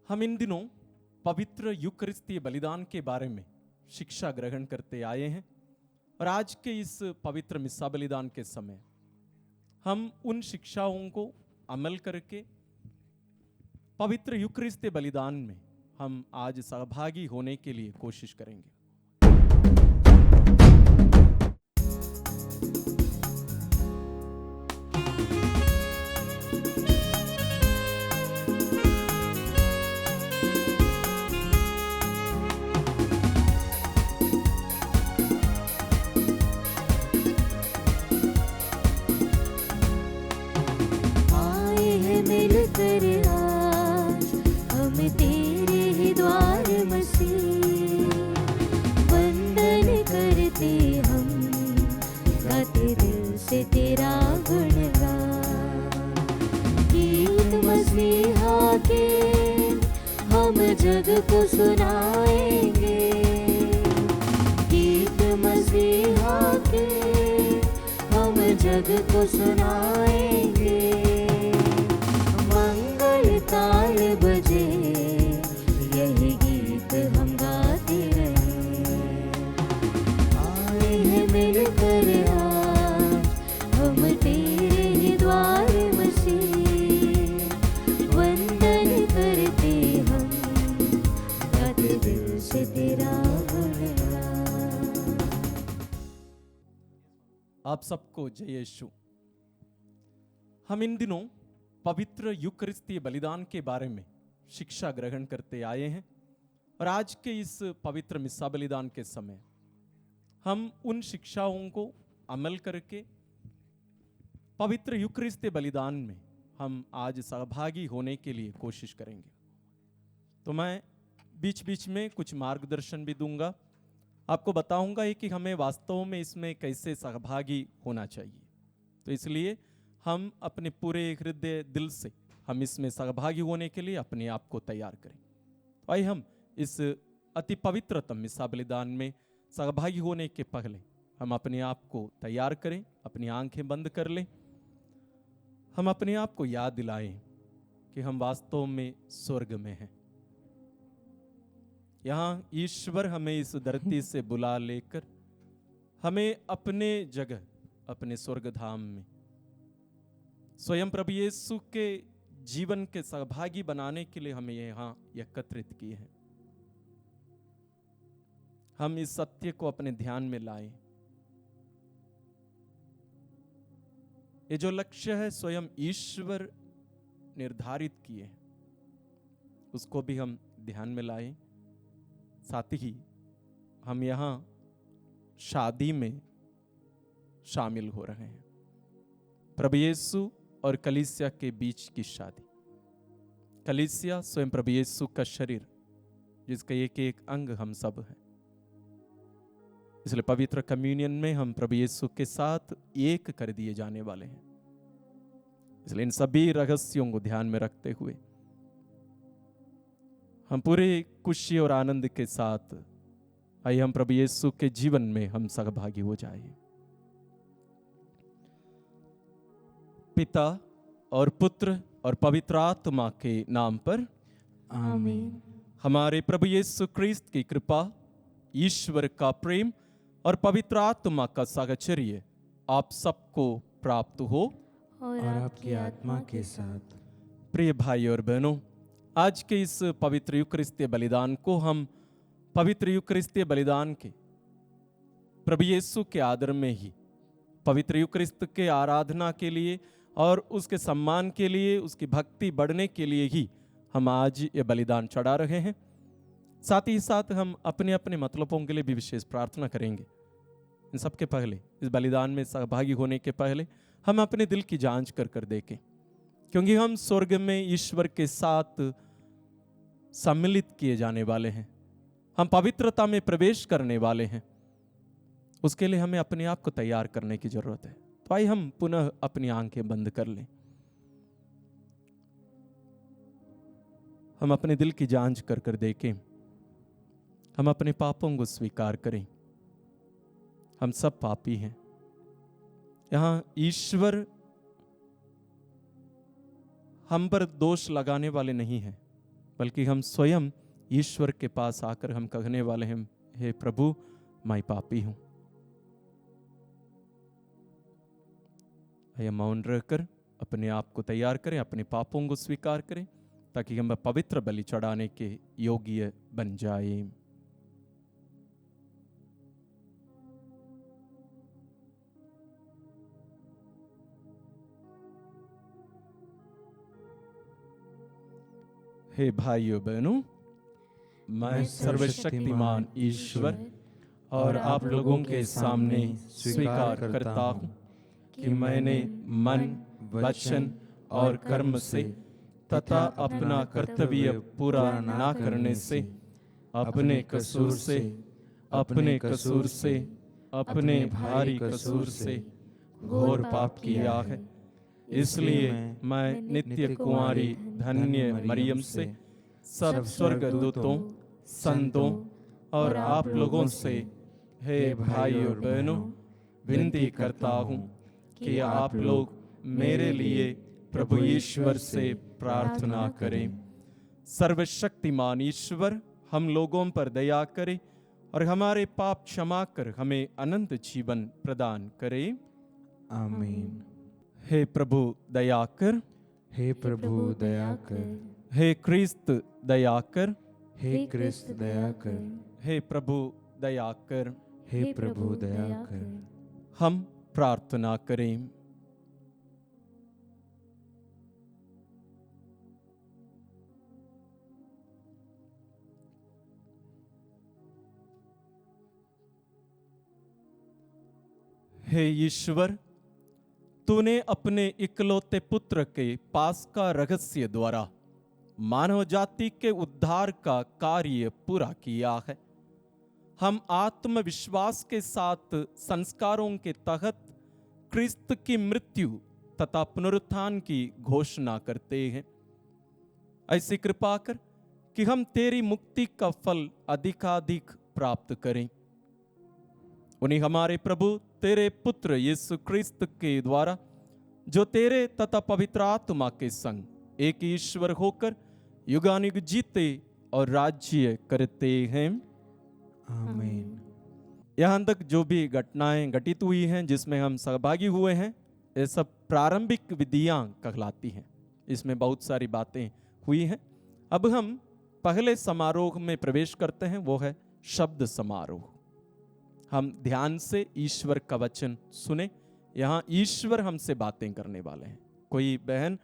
हम इन दिनों पवित्र यूकरिस्तीय बलिदान के बारे में शिक्षा ग्रहण करते आए हैं और आज के इस पवित्र मिस्सा बलिदान के समय हम उन शिक्षाओं को अमल करके पवित्र यूकरिस्तीय बलिदान में हम आज सहभागी होने के लिए कोशिश करेंगे। जग को सुनाएंगे गीत मसीहा के, हम जग को सुनाएंगे। मंगल ताल बजे यही गीत हम गाते रहे। आए हैं मिलकर आज हम तेरे ही द्वार मसीह, वंदन करते हम दिल से तेरा गुणगान। आप सबको जय यीशु। हम इन दिनों पवित्र यूकरिस्तीय बलिदान के बारे में शिक्षा ग्रहण करते आए हैं और आज के इस पवित्र मिस्सा बलिदान के समय हम उन शिक्षाओं को अमल करके पवित्र यूकरिस्तीय बलिदान में हम आज सहभागी होने के लिए कोशिश करेंगे। तो मैं बीच बीच में कुछ मार्गदर्शन भी दूंगा, आपको बताऊंगा कि हमें वास्तव में इसमें कैसे सहभागी होना चाहिए। तो इसलिए हम अपने पूरे हृदय दिल से हम इसमें सहभागी होने के लिए अपने आप को तैयार करें। तो आइए हम इस अति पवित्रतम मिस्सा बलिदान में सहभागी होने के पहले हम अपने आप को तैयार करें, अपनी आंखें बंद कर लें। हम अपने आप को याद दिलाएं कि हम वास्तव में स्वर्ग में हैं। यहाँ ईश्वर हमें इस धरती से बुला लेकर हमें अपने जगह, अपने स्वर्ग धाम में स्वयं प्रभु यीशु के जीवन के सहभागी बनाने के लिए हमें यहाँ एकत्रित किए हैं। हम इस सत्य को अपने ध्यान में लाएं। ये जो लक्ष्य है स्वयं ईश्वर निर्धारित किए हैं, उसको भी हम ध्यान में लाएं। साथ ही हम यहाँ शादी में शामिल हो रहे हैं, प्रभु यीशु और कलीसिया के बीच की शादी। कलीसिया स्वयं प्रभु यीशु का शरीर, जिसका एक एक अंग हम सब हैं। इसलिए पवित्र कम्युनियन में हम प्रभु यीशु के साथ एक कर दिए जाने वाले हैं। इसलिए इन सभी रहस्यों को ध्यान में रखते हुए हम पूरे खुशी और आनंद के साथ आइए हम प्रभु यीशु के जीवन में हम सहभागी हो जाएं। पिता और पुत्र और पवित्र आत्मा के नाम पर आमीन। हमारे प्रभु यीशु क्रिस्त की कृपा, ईश्वर का प्रेम और पवित्र आत्मा का साहचर्य आप सबको प्राप्त हो और आपकी आत्मा के साथ। प्रिय भाई और बहनों, आज के इस पवित्र यूकरिस्तीय बलिदान को हम पवित्र यूकरिस्तीय बलिदान के प्रभु यीशु के आदर में ही, पवित्र यूकरिस्त के आराधना के लिए और उसके सम्मान के लिए, उसकी भक्ति बढ़ने के लिए ही हम आज ये बलिदान चढ़ा रहे हैं। साथ ही साथ हम अपने अपने मतलबों के लिए भी विशेष प्रार्थना करेंगे। इन सबके पहले, इस बलिदान में सहभागी होने के पहले हम अपने दिल की जांच कर कर देखें, क्योंकि हम स्वर्ग में ईश्वर के साथ सम्मिलित किए जाने वाले हैं, हम पवित्रता में प्रवेश करने वाले हैं। उसके लिए हमें अपने आप को तैयार करने की जरूरत है। तो आइए हम पुनः अपनी आंखें बंद कर लें। हम अपने दिल की जांच कर कर देखें, हम अपने पापों को स्वीकार करें। हम सब पापी हैं। यहाँ ईश्वर हम पर दोष लगाने वाले नहीं हैं, बल्कि हम स्वयं ईश्वर के पास आकर हम कहने वाले हैं, हे प्रभु मैं पापी हूं। आइए मौन रहकर अपने आप को तैयार करें, अपने पापों को स्वीकार करें, ताकि हम पवित्र बलि चढ़ाने के योग्य बन जाए। हे भाइयों बहनों, मैं सर्वशक्तिमान ईश्वर और आप लोगों के सामने स्वीकार करता हूँ कि मैंने मन, वचन और कर्म से तथा अपना कर्तव्य पूरा ना करने से अपने कसूर से अपने भारी कसूर से घोर पाप किया है। इसलिए मैं नित्य कुंवारी धन्य मरियम से, सब स्वर्गदूतों, संतों और आप लोगों से, हे भाई और बहनों, विनती करता हूँ कि आप लोग मेरे लिए प्रभु ईश्वर से प्रार्थना करें। सर्वशक्तिमान ईश्वर हम लोगों पर दया करे और हमारे पाप क्षमा कर हमें अनंत जीवन प्रदान करे। आमीन। हे प्रभु दया कर, हे प्रभु दया कर, हे क्रिस्त दया कर, हे क्रिस्त दया कर, हे प्रभु दया कर। हे प्रभु दया कर। हम प्रार्थना करें। हे ईश्वर, तूने अपने इकलौते पुत्र के पास का रहस्य द्वारा मानव जाति के उद्धार का कार्य पूरा किया है। हम आत्मविश्वास के साथ संस्कारों के तहत क्रिस्त की मृत्यु तथा पुनरुत्थान की घोषणा करते हैं। ऐसी कृपा कर कि हम तेरी मुक्ति का फल अधिकाधिक प्राप्त करें। उन्हीं हमारे प्रभु तेरे पुत्र यीशु क्रिस्त के द्वारा, जो तेरे तथा पवित्र आत्मा के संग एक ईश्वर होकर युगानुग जीते और राज्य करते हैं। आमीन। यहाँ तक जो भी घटनाएं घटित हुई हैं जिसमें हम सहभागी हुए हैं, ये सब प्रारंभिक विधियां कहलाती हैं। इसमें बहुत सारी बातें हुई हैं। अब हम पहले समारोह में प्रवेश करते हैं, वो है शब्द समारोह। हम ध्यान से ईश्वर का वचन सुने। यहाँ ईश्वर हमसे बातें करने वाले हैं, कोई बहन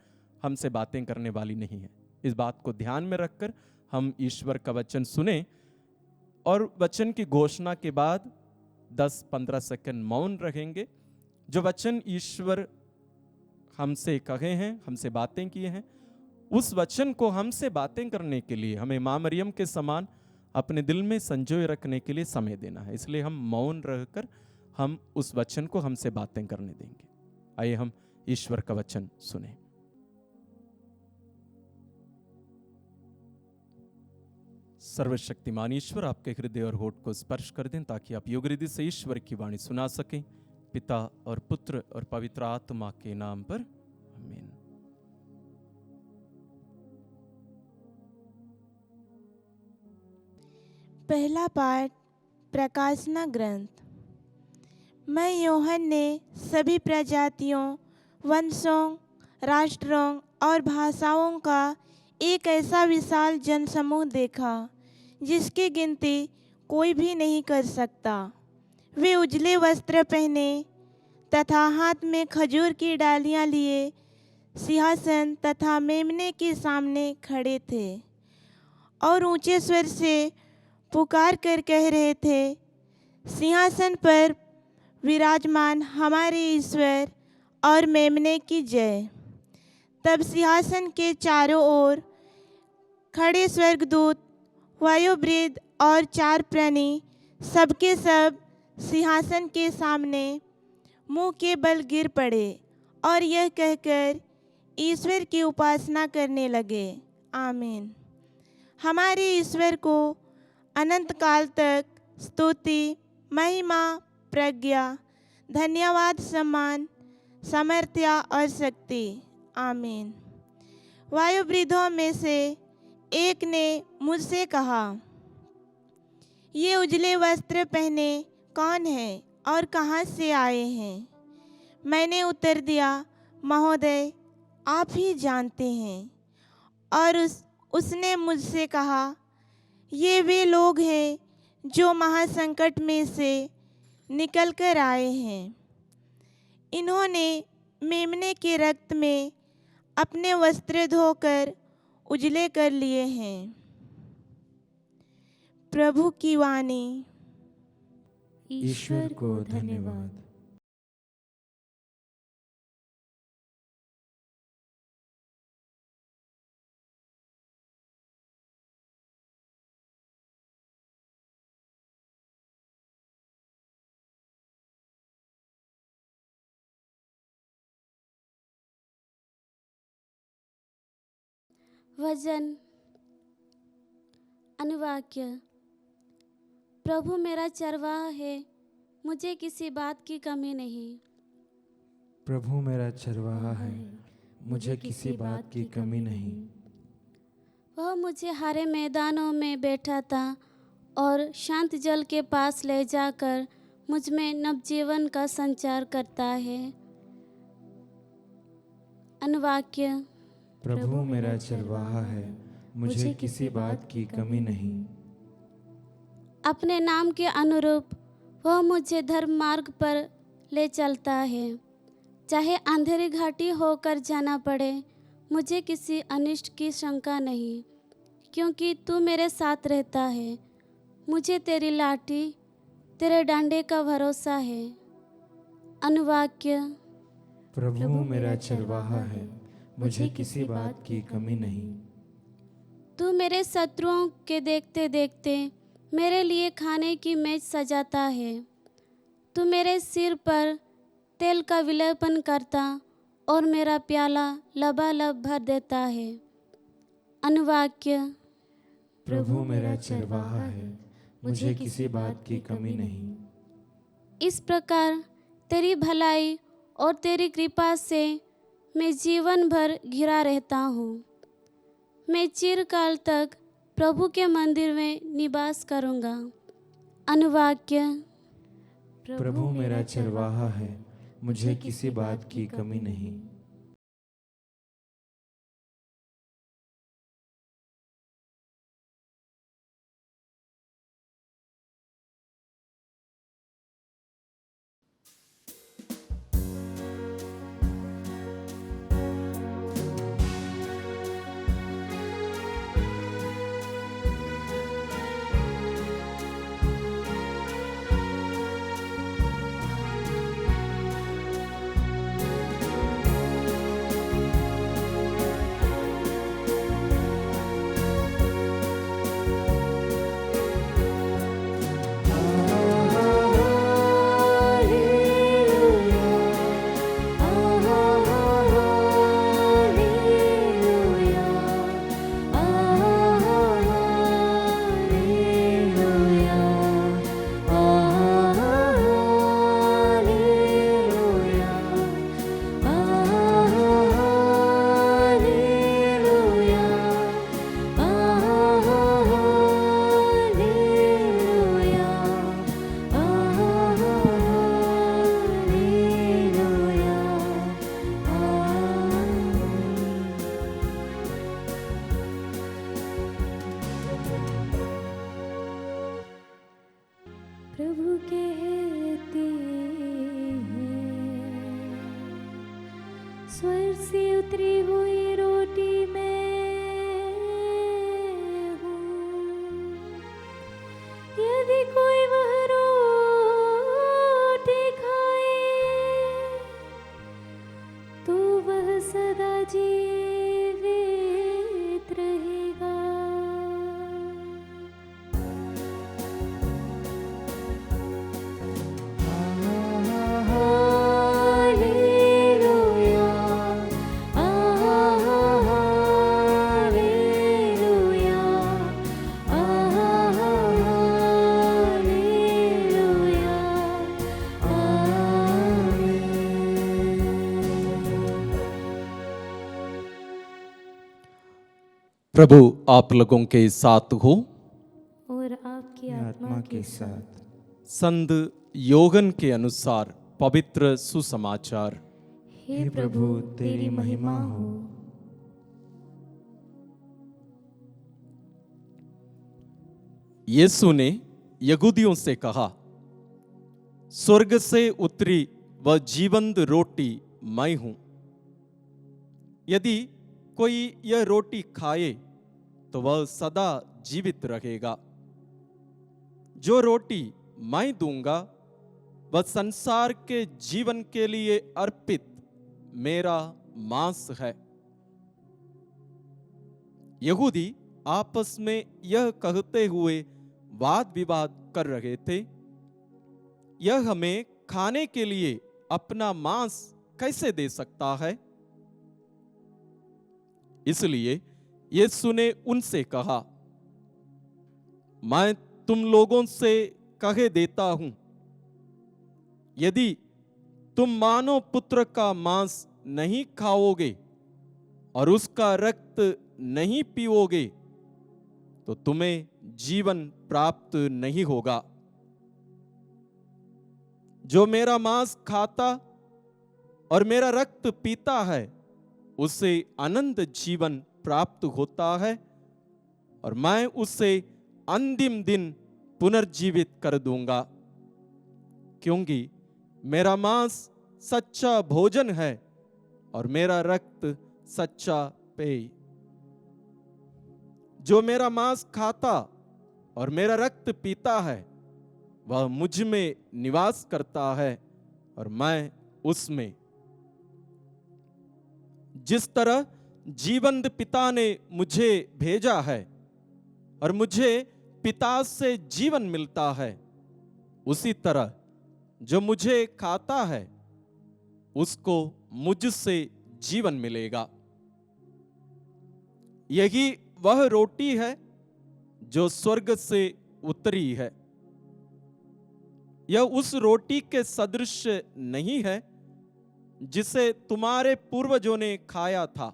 हमसे बातें करने वाली नहीं है। इस बात को ध्यान में रखकर हम ईश्वर का वचन सुने और वचन की घोषणा के बाद 10-15 सेकंड मौन रहेंगे। जो वचन ईश्वर हमसे कहे हैं, हमसे बातें किए हैं, उस वचन को हमसे बातें करने के लिए हमें माँ मरियम के समान अपने दिल में संजोए रखने के लिए समय देना है। इसलिए हम मौन रहकर हम उस वचन को हमसे बातें करने देंगे। आइए हम ईश्वर का वचन सुने। सर्वशक्तिमान ईश्वर आपके हृदय और होठ को स्पर्श कर दें, ताकि आप योग्य रीति से ईश्वर की वाणी सुना सकें। पिता और पुत्र और पवित्र आत्मा के नाम पर आमीन। पहला पाठ, प्रकाशना ग्रंथ। मैं यूहन्ना ने सभी प्रजातियों, वंशों, राष्ट्रों और भाषाओं का एक ऐसा विशाल जनसमूह देखा जिसकी गिनती कोई भी नहीं कर सकता। वे उजले वस्त्र पहने तथा हाथ में खजूर की डालियां लिए सिंहासन तथा मेमने के सामने खड़े थे और ऊंचे स्वर से पुकार कर कह रहे थे, सिंहासन पर विराजमान हमारे ईश्वर और मेमने की जय। तब सिंहासन के चारों ओर खड़े स्वर्गदूत, वायुवृद्ध और 4 प्राणी सबके सब सिंहासन के सामने मुंह के बल गिर पड़े और यह कहकर ईश्वर की उपासना करने लगे, आमीन। हमारे ईश्वर को अनंत काल तक स्तुति, महिमा, प्रज्ञा, धन्यवाद, सम्मान, सामर्थ्य और शक्ति, आमीन। वायुवृद्धों में से एक ने मुझसे कहा, ये उजले वस्त्र पहने कौन है और कहाँ से आए हैं? मैंने उत्तर दिया, महोदय, आप ही जानते हैं। और उसने मुझसे कहा, ये वे लोग हैं जो महासंकट में से निकल कर आए हैं। इन्होंने मेमने के रक्त में अपने वस्त्र धोकर उजले कर लिए हैं। प्रभु की वाणी। ईश्वर को धन्यवाद। वचन अनुवाक्य। प्रभु मेरा चरवाहा है, मुझे किसी बात की कमी नहीं। प्रभु मेरा चरवाहा है, मुझे किसी बात की कमी नहीं। वह मुझे हरे मैदानों में बैठाता और शांत जल के पास ले जाकर मुझ में नवजीवन का संचार करता है। अनुवाक्य। प्रभु मेरा चरवाहा है, मुझे किसी बात की कमी नहीं। अपने नाम के अनुरूप वह मुझे धर्म मार्ग पर ले चलता है। चाहे अंधेरी घाटी होकर जाना पड़े, मुझे किसी अनिष्ट की शंका नहीं, क्योंकि तू मेरे साथ रहता है। मुझे तेरी लाठी, तेरे डंडे का भरोसा है। अनुवाक्य। प्रभु मेरा चरवाहा है, मुझे किसी बात की कमी नहीं। तू मेरे शत्रुओं के देखते देखते मेरे लिए खाने की मेज सजाता है। तू मेरे सिर पर तेल का विलेपन करता और मेरा प्याला लबालब भर देता है। अनुवाक्य। प्रभु मेरा चरवाहा है, मुझे किसी बात की कमी नहीं। इस प्रकार तेरी भलाई और तेरी कृपा से मैं जीवन भर घिरा रहता हूँ। मैं चिरकाल तक प्रभु के मंदिर में निवास करूँगा। अनुवाक्य। प्रभु मेरा चरवाहा है, मुझे किसी बात की कमी नहीं। प्रभु कहते हैं, स्वर्ग से उतरी हुई रोटी मैं हूँ। यदि कोई वह रोटी खाए तो वह सदा जीवित रहेगा। हालेलुया, प्रभु आप लोगों के साथ हो। और आपकी आत्मा के साथ संत योगन के अनुसार पवित्र सुसमाचार। हे प्रभु तेरी महिमा हो। यीशु ने यहूदियों से कहा, स्वर्ग से उतरी वह जीवंत रोटी मैं हूं। यदि कोई यह रोटी खाए तो वह सदा जीवित रहेगा। जो रोटी मैं दूंगा वह संसार के जीवन के लिए अर्पित मेरा मांस है। यहूदी आपस में यह कहते हुए वाद विवाद कर रहे थे, यह हमें खाने के लिए अपना मांस कैसे दे सकता है। इसलिए यीशु ने उनसे कहा, मैं तुम लोगों से कहे देता हूं, यदि तुम मानव पुत्र का मांस नहीं खाओगे और उसका रक्त नहीं पीओगे तो तुम्हें जीवन प्राप्त नहीं होगा। जो मेरा मांस खाता और मेरा रक्त पीता है उसे अनंत जीवन प्राप्त होता है और मैं उसे अंतिम दिन पुनर्जीवित कर दूंगा, क्योंकि मेरा मांस सच्चा भोजन है और मेरा रक्त सच्चा पेय। जो मेरा मांस खाता और मेरा रक्त पीता है वह मुझ में निवास करता है और मैं उसमें। जिस तरह जीवंत पिता ने मुझे भेजा है और मुझे पिता से जीवन मिलता है, उसी तरह जो मुझे खाता है उसको मुझसे जीवन मिलेगा। यही वह रोटी है जो स्वर्ग से उतरी है। यह उस रोटी के सदृश नहीं है जिसे तुम्हारे पूर्वजों ने खाया था।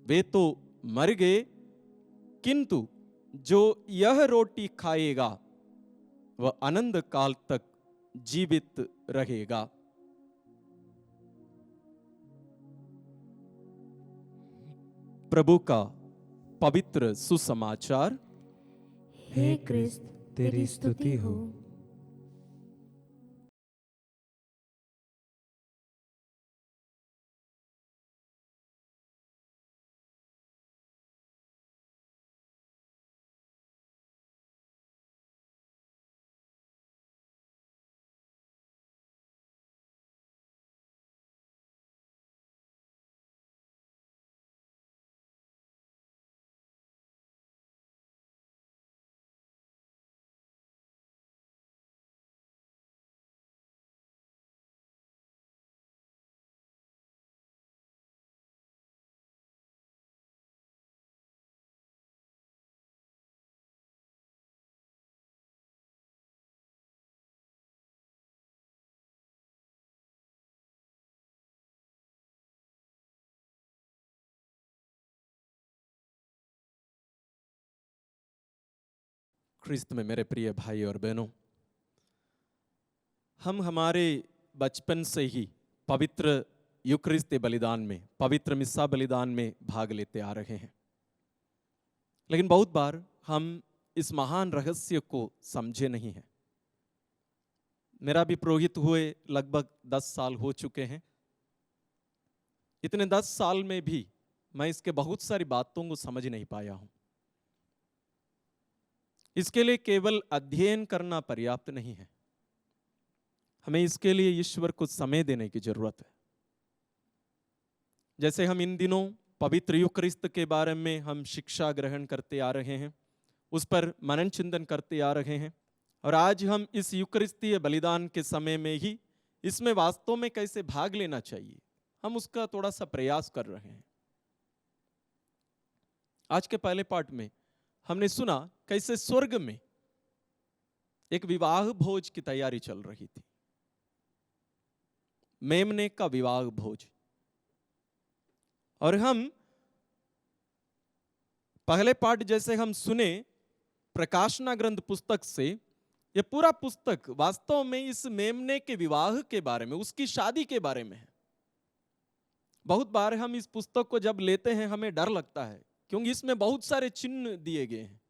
वे तो मर गए, किंतु जो यह रोटी खाएगा वह अनंत काल तक जीवित रहेगा। प्रभु का पवित्र सुसमाचार। हे क्रिस्त तेरी स्तुति हो। ख्रिस्त में मेरे प्रिय भाई और बहनों, हम हमारे बचपन से ही पवित्र यूकरिस्ती बलिदान में, पवित्र मिस्सा बलिदान में भाग लेते आ रहे हैं। लेकिन बहुत बार हम इस महान रहस्य को समझे नहीं हैं। मेरा भी पुरोहित हुए लगभग 10 साल हो चुके हैं। इतने 10 साल में भी मैं इसके बहुत सारी बातों को समझ नहीं पाया हूं। इसके लिए केवल अध्ययन करना पर्याप्त नहीं है, हमें इसके लिए ईश्वर को समय देने की जरूरत है। जैसे हम इन दिनों पवित्र यूकरिस्त के बारे में हम शिक्षा ग्रहण करते आ रहे हैं, उस पर मनन चिंतन करते आ रहे हैं, और आज हम इस यूकरिस्तीय बलिदान के समय में ही इसमें वास्तव में कैसे भाग लेना चाहिए, हम उसका थोड़ा सा प्रयास कर रहे हैं। आज के पहले पार्ट में हमने सुना कैसे स्वर्ग में एक विवाह भोज की तैयारी चल रही थी, मेमने का विवाह भोज। और हम पहले पाठ जैसे हम सुने प्रकाशना ग्रंथ पुस्तक से, ये पूरा पुस्तक वास्तव में इस मेमने के विवाह के बारे में, उसकी शादी के बारे में है। बहुत बार हम इस पुस्तक को जब लेते हैं हमें डर लगता है, क्योंकि इसमें बहुत सारे चिन्ह दिए गए हैं।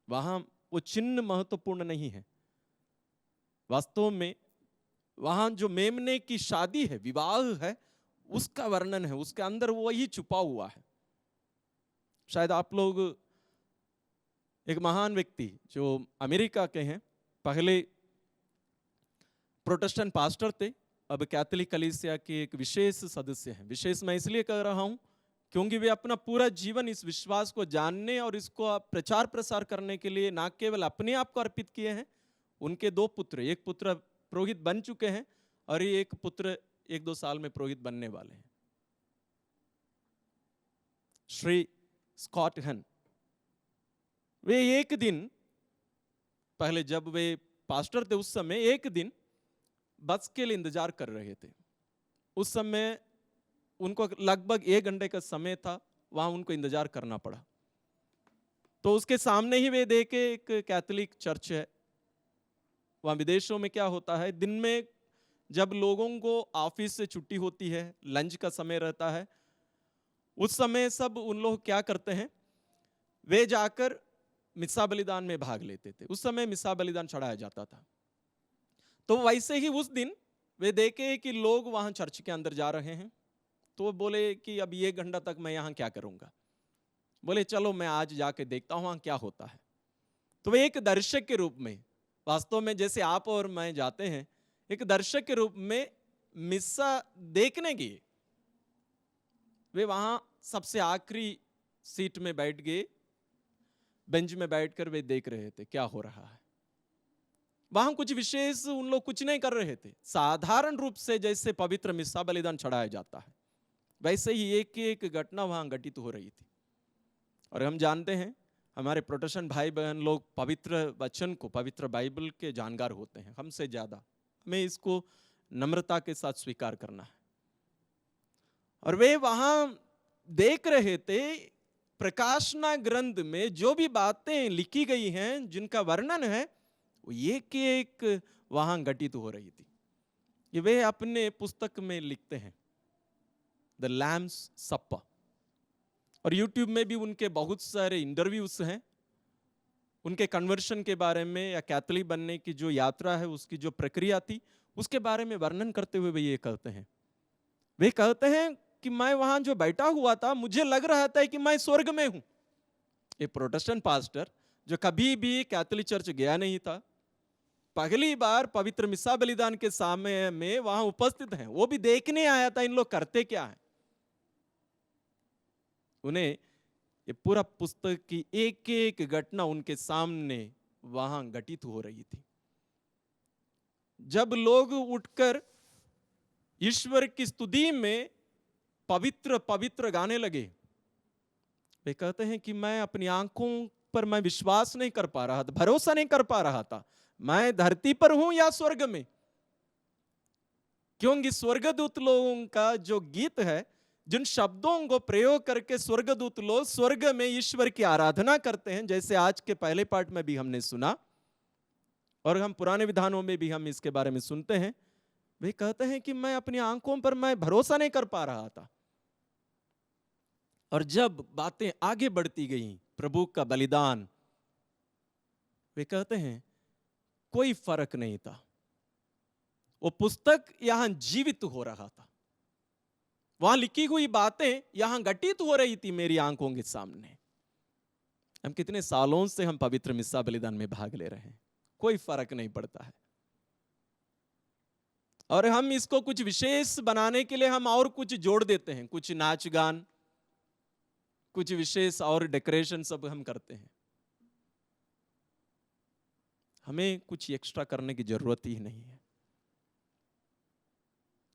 वहां वो चिन्ह महत्वपूर्ण नहीं है, वास्तव में वहां जो मेमने की शादी है, विवाह है, उसका वर्णन है, उसके अंदर वही छुपा हुआ है। शायद आप लोग, एक महान व्यक्ति जो अमेरिका के हैं, पहले प्रोटेस्टेंट पास्टर थे, अब कैथोलिक कलीसिया के एक विशेष सदस्य हैं। विशेष मैं इसलिए कह रहा हूं क्योंकि वे अपना पूरा जीवन इस विश्वास को जानने और इसको प्रचार प्रसार करने के लिए ना केवल अपने आप को अर्पित किए हैं, उनके 2 पुत्र, एक पुत्र पुरोहित बन चुके हैं और एक पुत्र 1-2 साल में पुरोहित बनने वाले हैं, श्री स्कॉट हन। वे एक दिन पहले, जब वे पास्टर थे उस समय, एक दिन बस के लिए इंतजार कर रहे थे। उस समय उनको लगभग 1 घंटे का समय था, वहां उनको इंतजार करना पड़ा। तो उसके सामने ही वे देखे एक कैथोलिक चर्च है। वहां विदेशों में क्या होता है, दिन में जब लोगों को ऑफिस से छुट्टी होती है, लंच का समय रहता है, उस समय सब उन लोग क्या करते हैं, वे जाकर मिस्सा बलिदान में भाग लेते थे। उस समय मिस्सा बलिदान चढ़ाया जाता था। तो वैसे ही उस दिन वे देखे कि लोग वहां चर्च के अंदर जा रहे हैं, तो वो बोले कि अब 1 घंटा तक मैं यहाँ क्या करूंगा। बोले चलो मैं आज जाके देखता हूँ वहाँ क्या होता है। तो वे एक दर्शक के रूप में, वास्तव में जैसे आप और मैं जाते हैं, एक दर्शक के रूप में मिस्सा देखने गए। वे वहां सबसे आखिरी सीट में बैठ गए, बेंच में बैठकर वे देख रहे थे क्या हो रहा है। वहां कुछ विशेष उन लोग कुछ नहीं कर रहे थे, साधारण रूप से जैसे पवित्र मिस्सा बलिदान चढ़ाया जाता है वैसे ही एक एक घटना वहां घटित हो रही थी। और हम जानते हैं हमारे प्रोटेस्टेंट भाई बहन लोग पवित्र वचन को, पवित्र बाइबल के जानकार होते हैं हमसे ज्यादा। हमें इसको नम्रता के साथ स्वीकार करना है। और वे वहां देख रहे थे प्रकाशना ग्रंथ में जो भी बातें लिखी गई हैं, जिनका वर्णन है, वो एक एक वहां घटित हो रही थी। ये वे अपने पुस्तक में लिखते हैं, द लैम्स सप्पर। और यूट्यूब में भी उनके बहुत सारे इंटरव्यूज हैं, उनके कन्वर्शन के बारे में या कैथोलिक बनने की जो यात्रा है, उसकी जो प्रक्रिया थी, उसके बारे में वर्णन करते हुए वे ये कहते हैं। वे कहते हैं कि मैं वहां जो बैठा हुआ था, मुझे लग रहा था कि मैं स्वर्ग में हूं। एक प्रोटेस्टेंट पास्टर जो कभी भी कैथोलिक चर्च गया नहीं था, पहली बार पवित्र मिस्सा बलिदान के समय में वहां उपस्थित हैं। वो भी देखने आया था इन लोग करते क्या है। उन्हें ये पूरा पुस्तक की एक एक घटना उनके सामने वहां घटित हो रही थी। जब लोग उठकर ईश्वर की स्तुति में पवित्र पवित्र गाने लगे, वे कहते हैं कि मैं अपनी आंखों पर मैं विश्वास नहीं कर पा रहा था, भरोसा नहीं कर पा रहा था, मैं धरती पर हूं या स्वर्ग में। क्योंकि स्वर्गदूत लोगों का जो गीत है, जिन शब्दों को प्रयोग करके स्वर्गदूत लोग स्वर्ग में ईश्वर की आराधना करते हैं, जैसे आज के पहले पाठ में भी हमने सुना और हम पुराने विधानों में भी हम इसके बारे में सुनते हैं। वे कहते हैं कि मैं अपनी आंखों पर मैं भरोसा नहीं कर पा रहा था। और जब बातें आगे बढ़ती गईं, प्रभु का बलिदान, वे कहते हैं कोई फर्क नहीं था। वो पुस्तक यहां जीवित हो रहा था, वहां लिखी हुई बातें यहां घटित हो रही थी मेरी आंखों के सामने। हम कितने सालों से हम पवित्र मिस्सा बलिदान में भाग ले रहे हैं, कोई फर्क नहीं पड़ता है। और हम इसको कुछ विशेष बनाने के लिए हम और कुछ जोड़ देते हैं, कुछ नाच गान, कुछ विशेष और डेकोरेशन सब हम करते हैं। हमें कुछ एक्स्ट्रा करने की जरूरत ही नहीं है।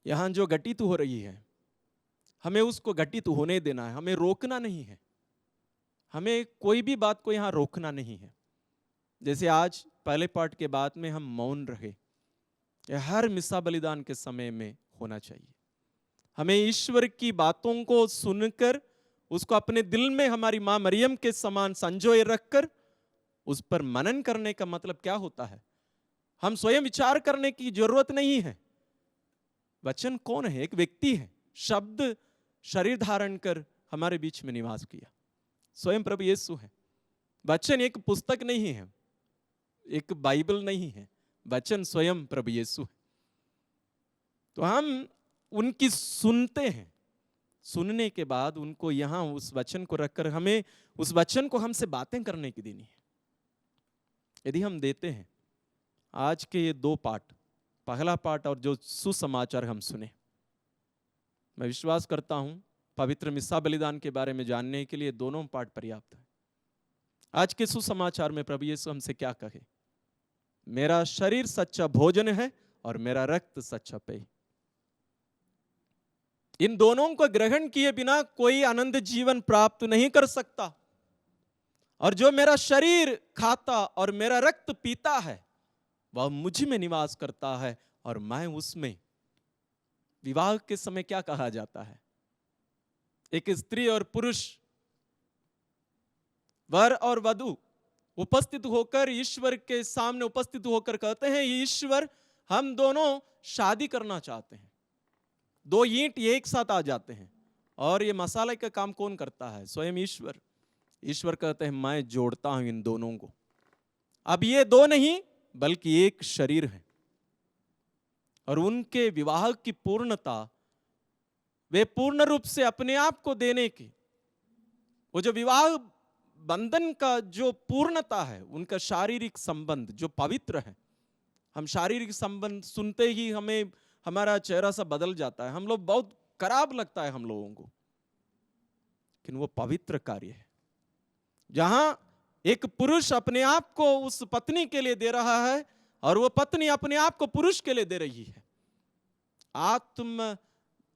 यहां जो घटित हो रही है, हमें उसको घटित होने देना है, हमें रोकना नहीं है। हमें कोई भी बात को यहां रोकना नहीं है। जैसे आज पहले पाठ के बाद में हम मौन रहे, हर मिस्सा बलिदान के समय में होना चाहिए। हमें ईश्वर की बातों को सुनकर उसको अपने दिल में हमारी मां मरियम के समान संजोए रखकर उस पर मनन करने का मतलब क्या होता है? हम स्वयं विचार करने की जरूरत नहीं है। वचन कौन है? एक व्यक्ति है। शब्द शरीर धारण कर हमारे बीच में निवास किया, स्वयं प्रभु यीशु है। वचन एक पुस्तक नहीं है, एक बाइबल नहीं है, वचन स्वयं प्रभु यीशु है। तो हम उनकी सुनते हैं, सुनने के बाद उनको यहां उस वचन को रखकर हमें उस वचन को हमसे बातें करने की देनी है। यदि हम देते हैं, आज के ये 2 पाठ, पहला पाठ और जो सुसमाचार हम सुने, मैं विश्वास करता हूं पवित्र मिस्सा बलिदान के बारे में जानने के लिए दोनों पाठ पर्याप्त है। आज के सुसमाचार में प्रभु यीशु हमसे क्या कहे? मेरा शरीर सच्चा भोजन है और मेरा रक्त सच्चा पेय। इन दोनों को ग्रहण किए बिना कोई आनंद जीवन प्राप्त नहीं कर सकता। और जो मेरा शरीर खाता और मेरा रक्त पीता है वह मुझ में निवास करता है और मैं उसमें। विवाह के समय क्या कहा जाता है? एक स्त्री और पुरुष, वर और वधू उपस्थित होकर ईश्वर के सामने उपस्थित होकर कहते हैं, ईश्वर हम दोनों शादी करना चाहते हैं। 2 ईंट एक साथ आ जाते हैं और ये मसाले का काम कौन करता है? स्वयं ईश्वर। ईश्वर कहते हैं मैं जोड़ता हूं इन दोनों को। अब ये 2 नहीं बल्कि एक शरीर है। और उनके विवाह की पूर्णता, वे पूर्ण रूप से अपने आप को देने की, वो जो विवाह बंधन का जो पूर्णता है, उनका शारीरिक संबंध जो पवित्र है। हम शारीरिक संबंध सुनते ही हमें हमारा चेहरा सा बदल जाता है, हम लोग बहुत खराब लगता है हम लोगों को। लेकिन वो पवित्र कार्य है जहां एक पुरुष अपने आप को उस पत्नी के लिए दे रहा है और वो पत्नी अपने आप को पुरुष के लिए दे रही है। आत्म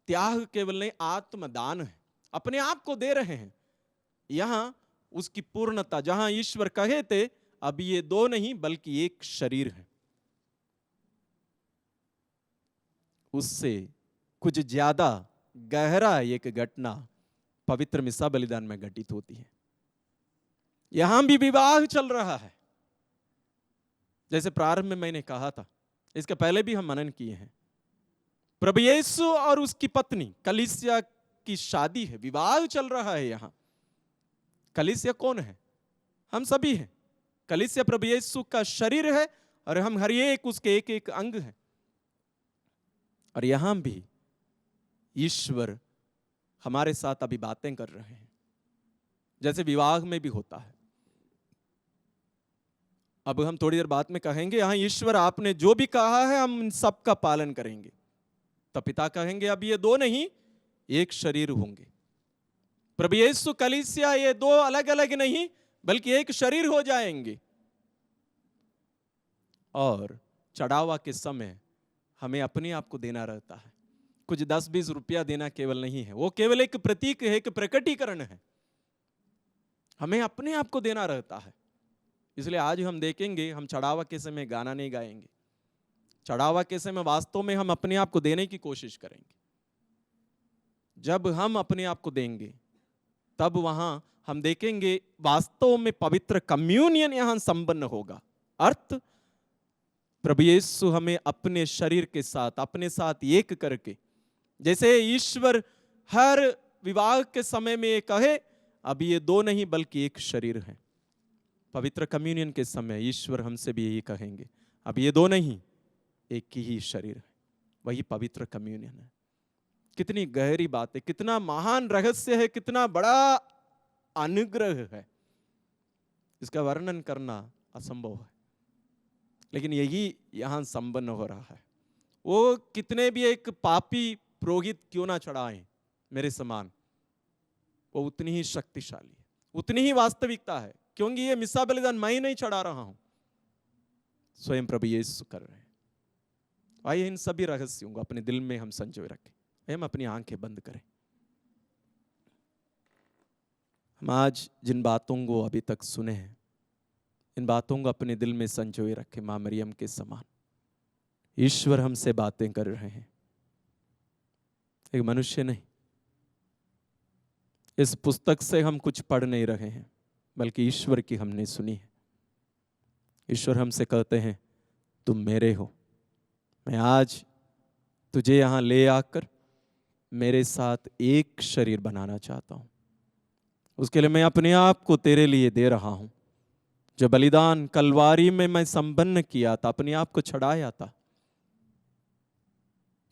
त्याग केवल नहीं, आत्मदान है, अपने आप को दे रहे हैं। यहां उसकी पूर्णता, जहां ईश्वर कहे थे अब ये 2 नहीं बल्कि एक शरीर है, उससे कुछ ज्यादा गहरा एक घटना पवित्र मिस्सा बलिदान में घटित होती है। यहां भी विवाह चल रहा है। जैसे प्रारंभ में मैंने कहा था, इसके पहले भी हम मनन किए हैं, प्रभु यीशु और उसकी पत्नी कलीसिया की शादी है, विवाह चल रहा है। यहां कलीसिया कौन है? हम सभी हैं। कलीसिया प्रभु यीशु का शरीर है और हम हर एक उसके एक एक अंग हैं। और यहां भी ईश्वर हमारे साथ अभी बातें कर रहे हैं, जैसे विवाह में भी होता है। अब हम थोड़ी देर बाद में कहेंगे, हाँ ईश्वर आपने जो भी कहा है हम सब का पालन करेंगे। तब पिता कहेंगे अब ये 2 नहीं एक शरीर होंगे। प्रभु यीशु कलीसिया ये 2 अलग अलग नहीं बल्कि एक शरीर हो जाएंगे। और चढ़ावा के समय हमें अपने आप को देना रहता है। कुछ 10-20 रुपया देना केवल नहीं है, वो केवल एक प्रतीक है, एक प्रकटीकरण है। हमें अपने आप को देना रहता है। इसलिए आज हम देखेंगे, हम चढ़ावा के समय गाना नहीं गाएंगे। चढ़ावा के समय वास्तव में हम अपने आप को देने की कोशिश करेंगे। जब हम अपने आप को देंगे तब वहां हम देखेंगे वास्तव में पवित्र कम्युनियन यहां संपन्न होगा। अर्थ, प्रभु यीशु हमें अपने शरीर के साथ, अपने साथ एक करके, जैसे ईश्वर हर विवाह के समय में कहे अब ये 2 नहीं बल्कि एक शरीर है। पवित्र कम्युनियन के समय ईश्वर हमसे भी यही कहेंगे, अब ये 2 नहीं एक ही शरीर है। वही पवित्र कम्युनियन है। कितनी गहरी बात है, कितना महान रहस्य है, कितना बड़ा अनुग्रह है, इसका वर्णन करना असंभव है। लेकिन यही यहां संपन्न हो रहा है। वो कितने भी एक पापी पुरोहित क्यों ना चढ़ाएं मेरे समान, वो उतनी ही शक्तिशाली है, उतनी ही वास्तविकता है। क्योंकि ये मिस्सा बलिदान मैं ही नहीं चढ़ा रहा हूं, स्वयं प्रभु यीशु कर रहे हैं। आइए इन सभी रहस्यों को अपने दिल में हम संजोए रखें। हम अपनी आंखें बंद करें। हम आज जिन बातों को अभी तक सुने हैं, इन बातों को अपने दिल में संजोए रखें। मां मरियम के समान ईश्वर हमसे बातें कर रहे हैं, एक मनुष्य नहीं, इस पुस्तक से हम कुछ पढ़ नहीं रहे हैं, बल्कि ईश्वर की हमने सुनी है। ईश्वर हमसे कहते हैं तुम मेरे हो, मैं आज तुझे यहाँ ले आकर मेरे साथ एक शरीर बनाना चाहता हूं। उसके लिए मैं अपने आप को तेरे लिए दे रहा हूं। जो बलिदान कलवारी में मैं संपन्न किया था, अपने आप को छड़ाया था,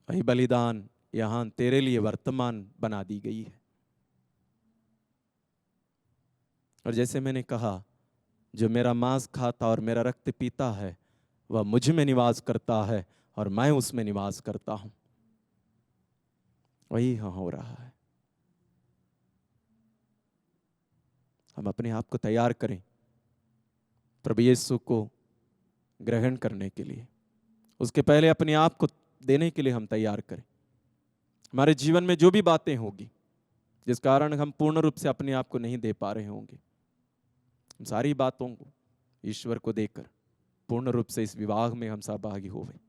वही बलिदान यहां तेरे लिए वर्तमान बना दी गई है। और जैसे मैंने कहा, जो मेरा मांस खाता और मेरा रक्त पीता है वह मुझ में निवास करता है और मैं उसमें निवास करता हूं। वही यहां हो रहा है। हम अपने आप को तैयार करें प्रभु यीशु को ग्रहण करने के लिए। उसके पहले अपने आप को देने के लिए हम तैयार करें। हमारे जीवन में जो भी बातें होगी जिस कारण हम पूर्ण रूप से अपने आप को नहीं दे पा रहे होंगे, हम सारी बातों को ईश्वर को देकर पूर्ण रूप से इस विवाह में हम सहभागी होवे।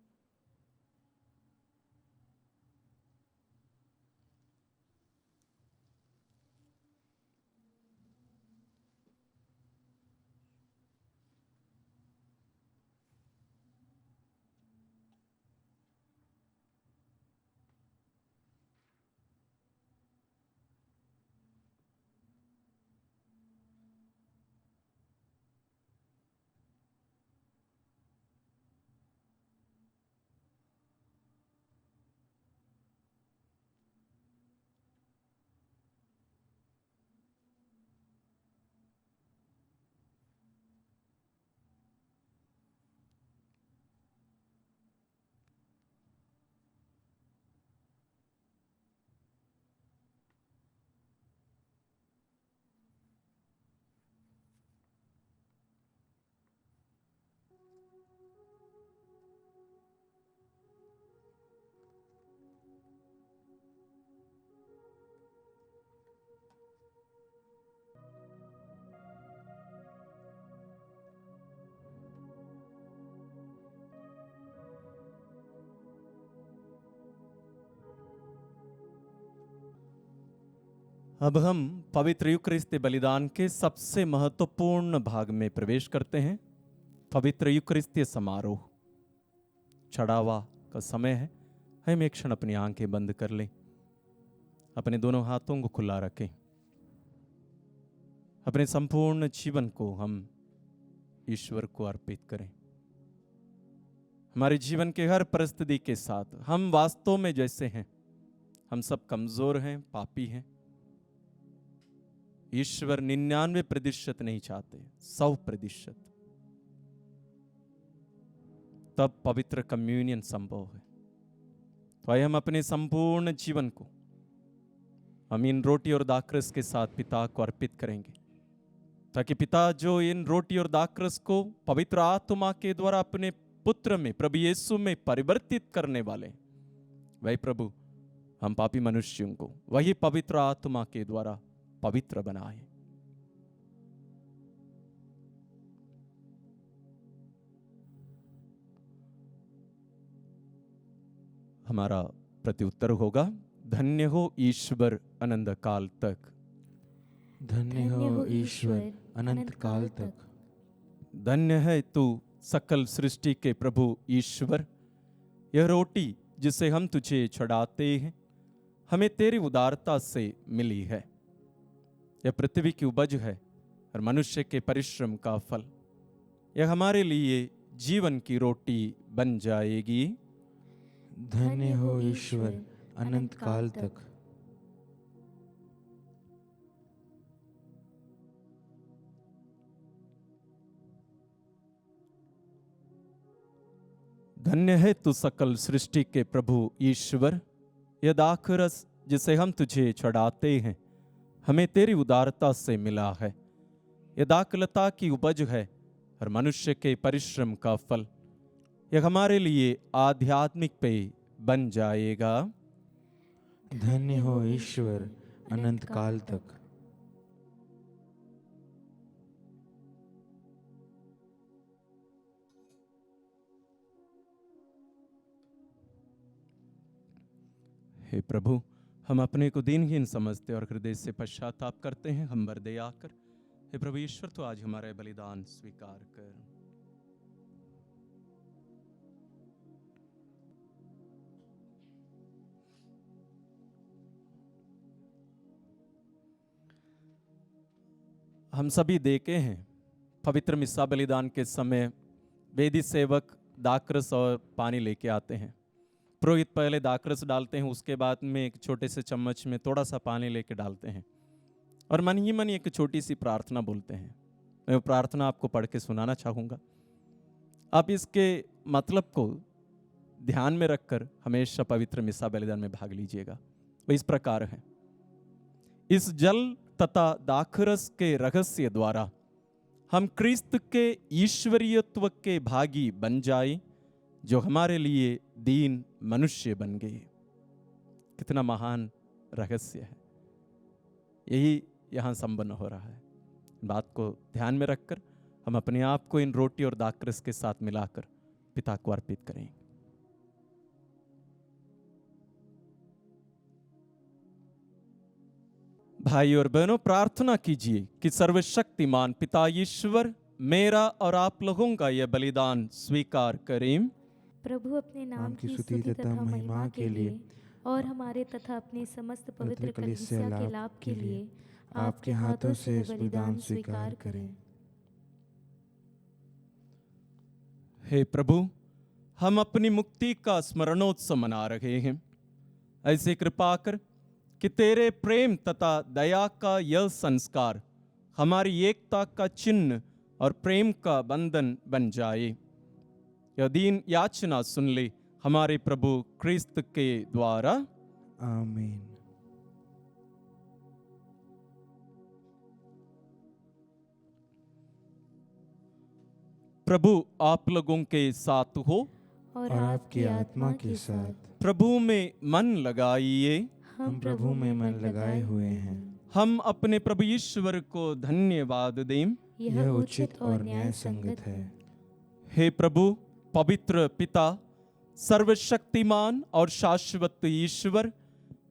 अब हम पवित्र यूकरिस्ती बलिदान के सबसे महत्वपूर्ण भाग में प्रवेश करते हैं। पवित्र यूकरिस्ती समारोह, चढ़ावा का समय है। हम एक क्षण अपनी आंखें बंद कर लें, अपने दोनों हाथों को खुला रखें, अपने संपूर्ण जीवन को हम ईश्वर को अर्पित करें। हमारे जीवन के हर परिस्थिति के साथ हम वास्तव में जैसे हैं, हम सब कमजोर हैं, पापी हैं। ईश्वर 99% नहीं चाहते, 100%। तब पवित्र कम्युनियन संभव है। तो आइए हम अपने संपूर्ण जीवन को हम इन रोटी और दाखरस के साथ पिता को अर्पित करेंगे, ताकि पिता जो इन रोटी और दाखरस को पवित्र आत्मा के द्वारा अपने पुत्र में, प्रभु यीशु में परिवर्तित करने वाले, वही प्रभु हम पापी मनुष्यों को वही पवित्र आत्मा के द्वारा पवित्र बनाए। हमारा प्रत्युत्तर होगा, धन्य हो ईश्वर अनंत काल तक। धन्य हो ईश्वर अनंत काल तक। धन्य है तू सकल सृष्टि के प्रभु ईश्वर। यह रोटी जिसे हम तुझे चढ़ाते हैं हमें तेरी उदारता से मिली है। यह पृथ्वी की उपज है और मनुष्य के परिश्रम का फल। यह हमारे लिए जीवन की रोटी बन जाएगी। धन्य हो ईश्वर अनंत काल तक। धन्य है तू सकल सृष्टि के प्रभु ईश्वर। यह दाखरस जिसे हम तुझे चढ़ाते हैं हमें तेरी उदारता से मिला है। यह दाखलता की उपज है और मनुष्य के परिश्रम का फल। यह हमारे लिए आध्यात्मिक पेय बन जाएगा। धन्य हो ईश्वर अनंत काल तक। हे प्रभु, हम अपने को दीनहीन समझते और हृदय से पश्चाताप करते हैं, हम बरदे आकर हे प्रभु ईश्वर तो आज हमारा बलिदान स्वीकार कर। हम सभी देखे हैं पवित्र मिस्सा बलिदान के समय वेदी सेवक दाखरस और पानी लेके आते हैं। पुरोहित पहले दाखरस डालते हैं, उसके बाद में एक छोटे से चम्मच में थोड़ा सा पानी लेके डालते हैं और मन ही मन एक छोटी सी प्रार्थना बोलते हैं। मैं वो प्रार्थना आपको पढ़ के सुनाना चाहूँगा। आप इसके मतलब को ध्यान में रखकर हमेशा पवित्र मिस्सा बलिदान में भाग लीजिएगा। वो इस प्रकार है, इस जल तथा दाखरस के रहस्य द्वारा हम क्रिस्त के ईश्वरीयत्व के भागी बन जाए, जो हमारे लिए दीन मनुष्य बन गए। कितना महान रहस्य है, यही यहाँ संपन्न हो रहा है। बात को ध्यान में रखकर हम अपने आप को इन रोटी और दाखरस के साथ मिलाकर पिता को अर्पित करें। भाई और बहनों, प्रार्थना कीजिए कि सर्वशक्तिमान पिता ईश्वर मेरा और आप लोगों का यह बलिदान स्वीकार करें। प्रभु अपने नाम की स्तुति तथा महिमा के लिए और हमारे तथा अपने समस्त पवित्र कलीसिया के लाभ के लिए आपके हाथों से इस बलिदान स्वीकार करें। हे प्रभु, हम अपनी मुक्ति का स्मरणोत्सव मना रहे हैं। ऐसे कृपा कर कि तेरे प्रेम तथा दया का यह संस्कार हमारी एकता का चिन्ह और प्रेम का बंधन बन जाए। यह दीन याचना सुन ले हमारे प्रभु क्रिस्त के द्वारा, आमीन। प्रभु आप लोगों के साथ हो और आपकी आत्मा के साथ। प्रभु में मन लगाइए। हम प्रभु में मन लगाए हुए हैं। हम अपने प्रभु ईश्वर को धन्यवाद दें। यह उचित और न्याय संगत है। हे प्रभु पवित्र पिता, सर्वशक्तिमान और शाश्वत ईश्वर,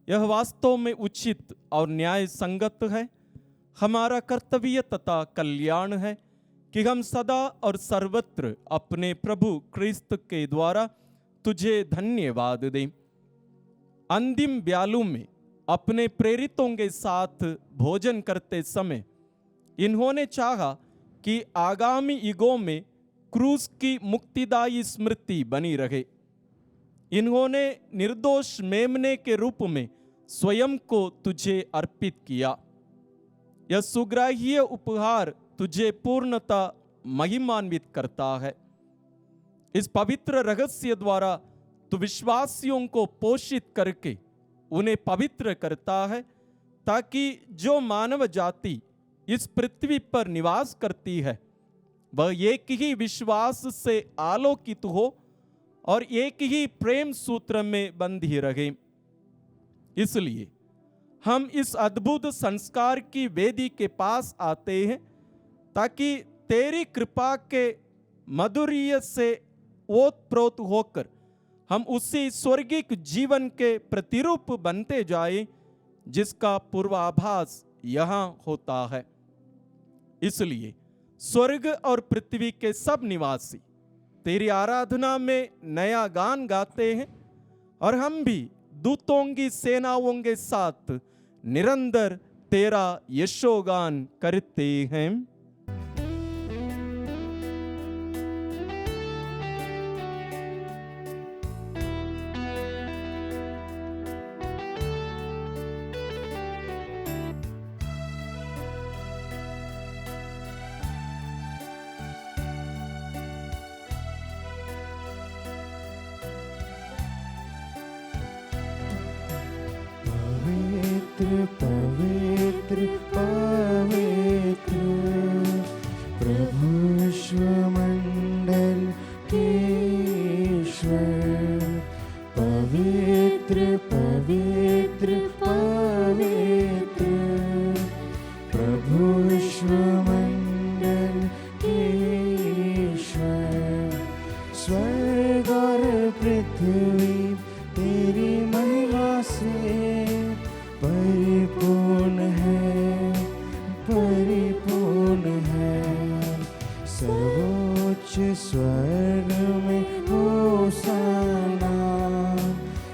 यह वास्तव में उचित और न्याय संगत है। हमारा कर्तव्य तथा कल्याण है कि हम सदा और सर्वत्र अपने प्रभु क्रिस्त के द्वारा तुझे धन्यवाद दें। अंतिम ब्यालू में अपने प्रेरितों के साथ भोजन करते समय इन्होंने चाहा कि आगामी युगों में क्रूस की मुक्तिदायी स्मृति बनी रहे। इन्होंने निर्दोष मेमने के रूप में स्वयं को तुझे अर्पित किया। यह सुग्राह्य उपहार तुझे पूर्णता महिमान्वित करता है। इस पवित्र रहस्य द्वारा तू विश्वासियों को पोषित करके उन्हें पवित्र करता है, ताकि जो मानव जाति इस पृथ्वी पर निवास करती है वह एक ही विश्वास से आलोकित हो और एक ही प्रेम सूत्र में बंधी रहे। इसलिए हम इस अद्भुत संस्कार की वेदी के पास आते हैं, ताकि तेरी कृपा के माधुर्य से ओतप्रोत होकर हम उसी स्वर्गिक जीवन के प्रतिरूप बनते जाएं, जिसका पूर्वाभास यहाँ होता है। इसलिए स्वर्ग और पृथ्वी के सब निवासी तेरी आराधना में नया गान गाते हैं, और हम भी दूतों की सेनाओं के साथ निरंतर तेरा यशोगान करते हैं। पवित्र पवित्र प्रभु विश्वमंडल के ईश्वर। पवित्र पवित्र पवित्र प्रभु विश्वमंडल के ईश्वर। स्वर्ग और पृथ्वी तेरी महिमा से सर्वोच्च स्वर्ग में होशाना,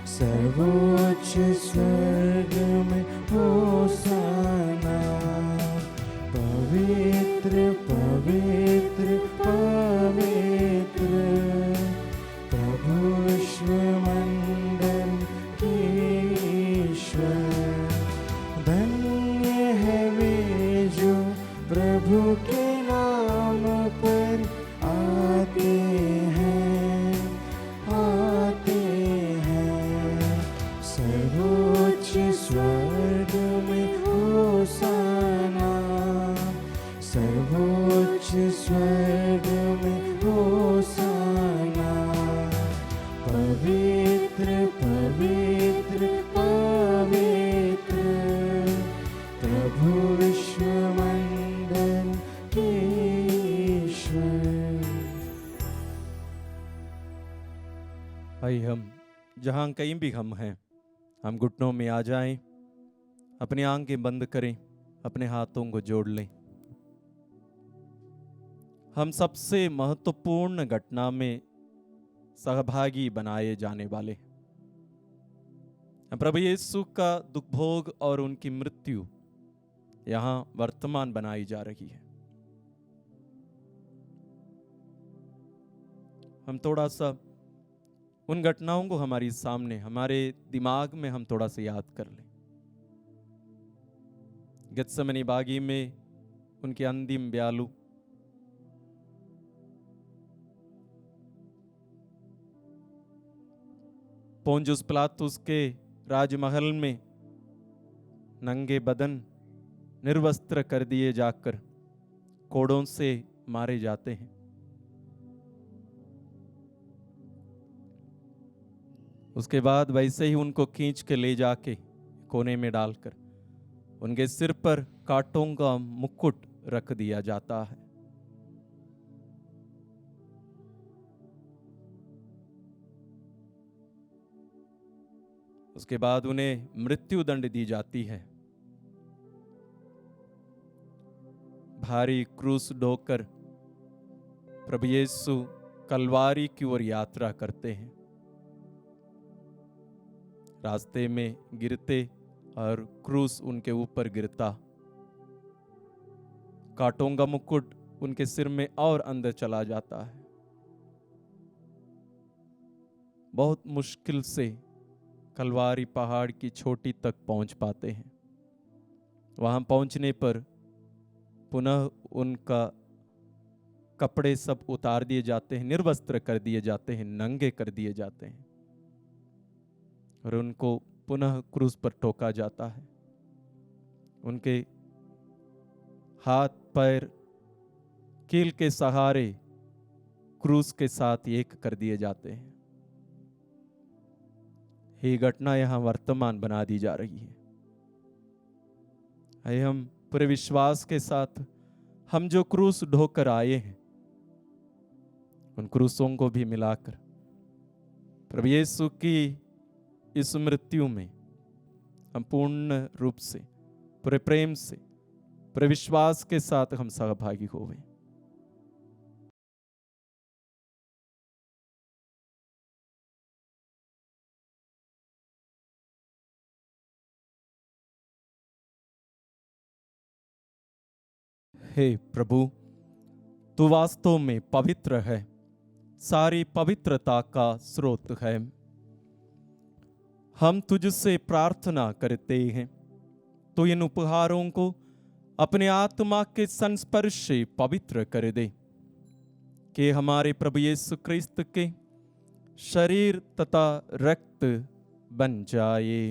सर्वोच्च स्वर्ग में होशाना। पवित्र पवित्र पवित्र प्रभु विश्वमंडल के ईश्वर। धन्य है वे जो प्रभु के नाम पर आते हैं, आते हैं। सर्वोच्च स्वर्ग में होशाना, सर्वोच्च स्वर्ग में होशाना। पवित्र पवित्र पवित्र प्रभु विश्वमंडल के ईश्वर। आइए हम जहाँ कहीं भी हम हैं, हम घुटनों में आ जाएं, अपनी आंखें बंद करें, अपने हाथों को जोड़ लें। हम सबसे महत्वपूर्ण घटना में सहभागी बनाए जाने वाले हैं। प्रभु यीशु का दुख भोग और उनकी मृत्यु यहाँ वर्तमान बनाई जा रही है। हम थोड़ा सा उन घटनाओं को हमारी सामने, हमारे दिमाग में हम थोड़ा सा याद कर लें। गेत्सेमनी बागी में उनके अंतिम ब्यालू, पोंजुस पिलातुस के राजमहल में नंगे बदन निर्वस्त्र कर दिए जाकर कोड़ों से मारे जाते हैं। उसके बाद वैसे ही उनको खींच के ले जाके कोने में डालकर उनके सिर पर कांटों का मुकुट रख दिया जाता है। उसके बाद उन्हें मृत्यु दंड दी जाती है। भारी क्रूस ढोकर प्रभु यीशु कलवारी की ओर यात्रा करते हैं। रास्ते में गिरते और क्रूस उनके ऊपर गिरता, कांटों का मुकुट उनके सिर में और अंदर चला जाता है। बहुत मुश्किल से कलवारी पहाड़ की चोटी तक पहुंच पाते हैं। वहां पहुंचने पर पुनः उनका कपड़े सब उतार दिए जाते हैं, निर्वस्त्र कर दिए जाते हैं, नंगे कर दिए जाते हैं और उनको पुनः क्रूस पर ठोका जाता है। उनके हाथ पैर कील के सहारे क्रूस के साथ एक कर दिए जाते हैं। ये घटना यहां वर्तमान बना दी जा रही है। आइए हम पूरे विश्वास के साथ हम जो क्रूस ढोकर आए हैं उन क्रूसों को भी मिलाकर प्रभु यीशु की इस मृत्यु में हम पूर्ण रूप से, पूरे प्रेम से, पूरे विश्वास के साथ हम सहभागी होवे। हे प्रभु, तू वास्तव में पवित्र है, सारी पवित्रता का स्रोत है। हम तुझसे प्रार्थना करते हैं तो इन उपहारों को अपने आत्मा के संस्पर्श से पवित्र कर दे, कि हमारे प्रभु यीशु क्रिस्त के शरीर तथा रक्त बन जाए।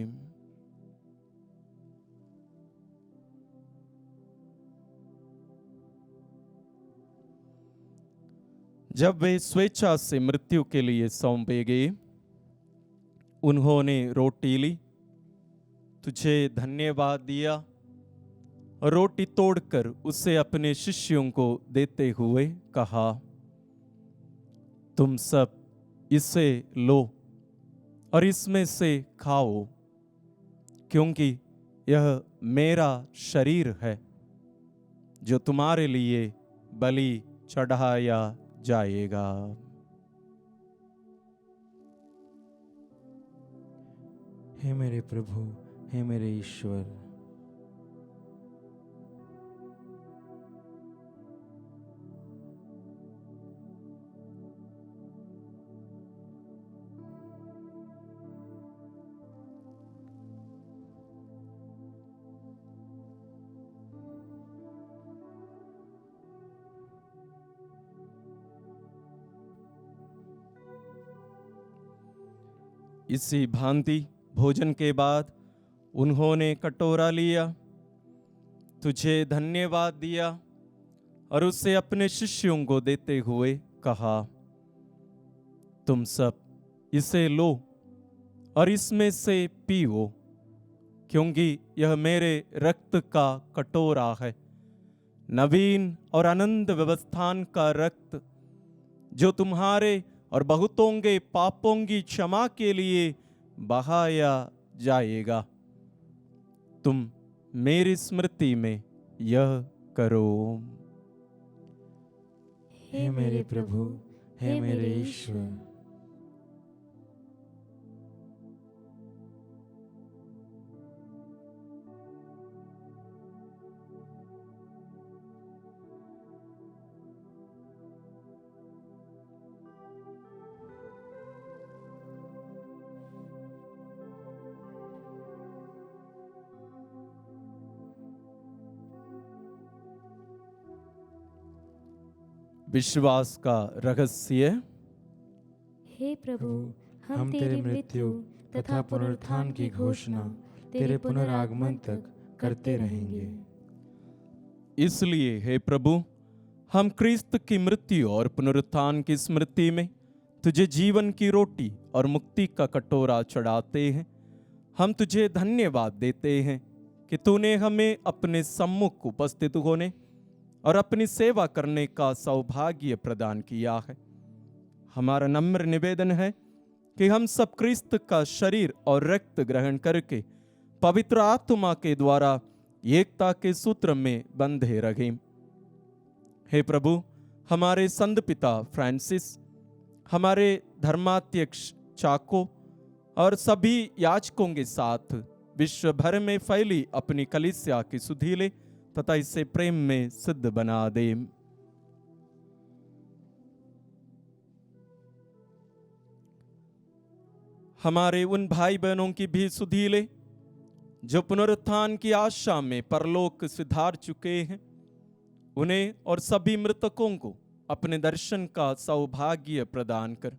जब वे स्वेच्छा से मृत्यु के लिए सौंपे गए, उन्होंने रोटी ली, तुझे धन्यवाद दिया और रोटी तोड़कर उसे अपने शिष्यों को देते हुए कहा, तुम सब इसे लो और इसमें से खाओ, क्योंकि यह मेरा शरीर है जो तुम्हारे लिए बलि चढ़ाया जाएगा। हे मेरे प्रभु, हे मेरे ईश्वर, इसी भांति भोजन के बाद उन्होंने कटोरा लिया, तुझे धन्यवाद दिया और उसे अपने शिष्यों को देते हुए कहा, तुम सब इसे लो और इसमें से पियो, क्योंकि यह मेरे रक्त का कटोरा है, नवीन और अनंत व्यवस्थान का रक्त, जो तुम्हारे और बहुतों के पापों की क्षमा के लिए बहाया जाएगा। तुम मेरी स्मृति में यह करो। हे मेरे प्रभु, हे मेरे ईश्वर। विश्वास का रहस्य। हे प्रभु, हम तेरे मृत्यु तथा पुनरुत्थान की घोषणा तेरे पुनरागमन तक करते रहेंगे। इसलिए हे प्रभु, हम क्रिस्त की मृत्यु और पुनरुत्थान की स्मृति में तुझे जीवन की रोटी और मुक्ति का कटोरा चढ़ाते हैं। हम तुझे धन्यवाद देते हैं कि तूने हमें अपने सम्मुख उपस्थित होने और अपनी सेवा करने का सौभाग्य प्रदान किया है। हमारा नम्र निवेदन है कि हम सब क्रिस्त का शरीर और रक्त ग्रहण करके पवित्र आत्मा के द्वारा एकता के सूत्र में बंधे रहें। हे प्रभु, हमारे संत पिता फ्रांसिस, हमारे धर्माध्यक्ष चाको और सभी याजकों के साथ विश्व भर में फैली अपनी कलीसिया की सुधि ले तथा इसे प्रेम में सिद्ध बना दे। हमारे उन भाई बहनों की भी सुधि ले जो पुनरुत्थान की आशा में परलोक सिधार चुके हैं। उन्हें और सभी मृतकों को अपने दर्शन का सौभाग्य प्रदान कर।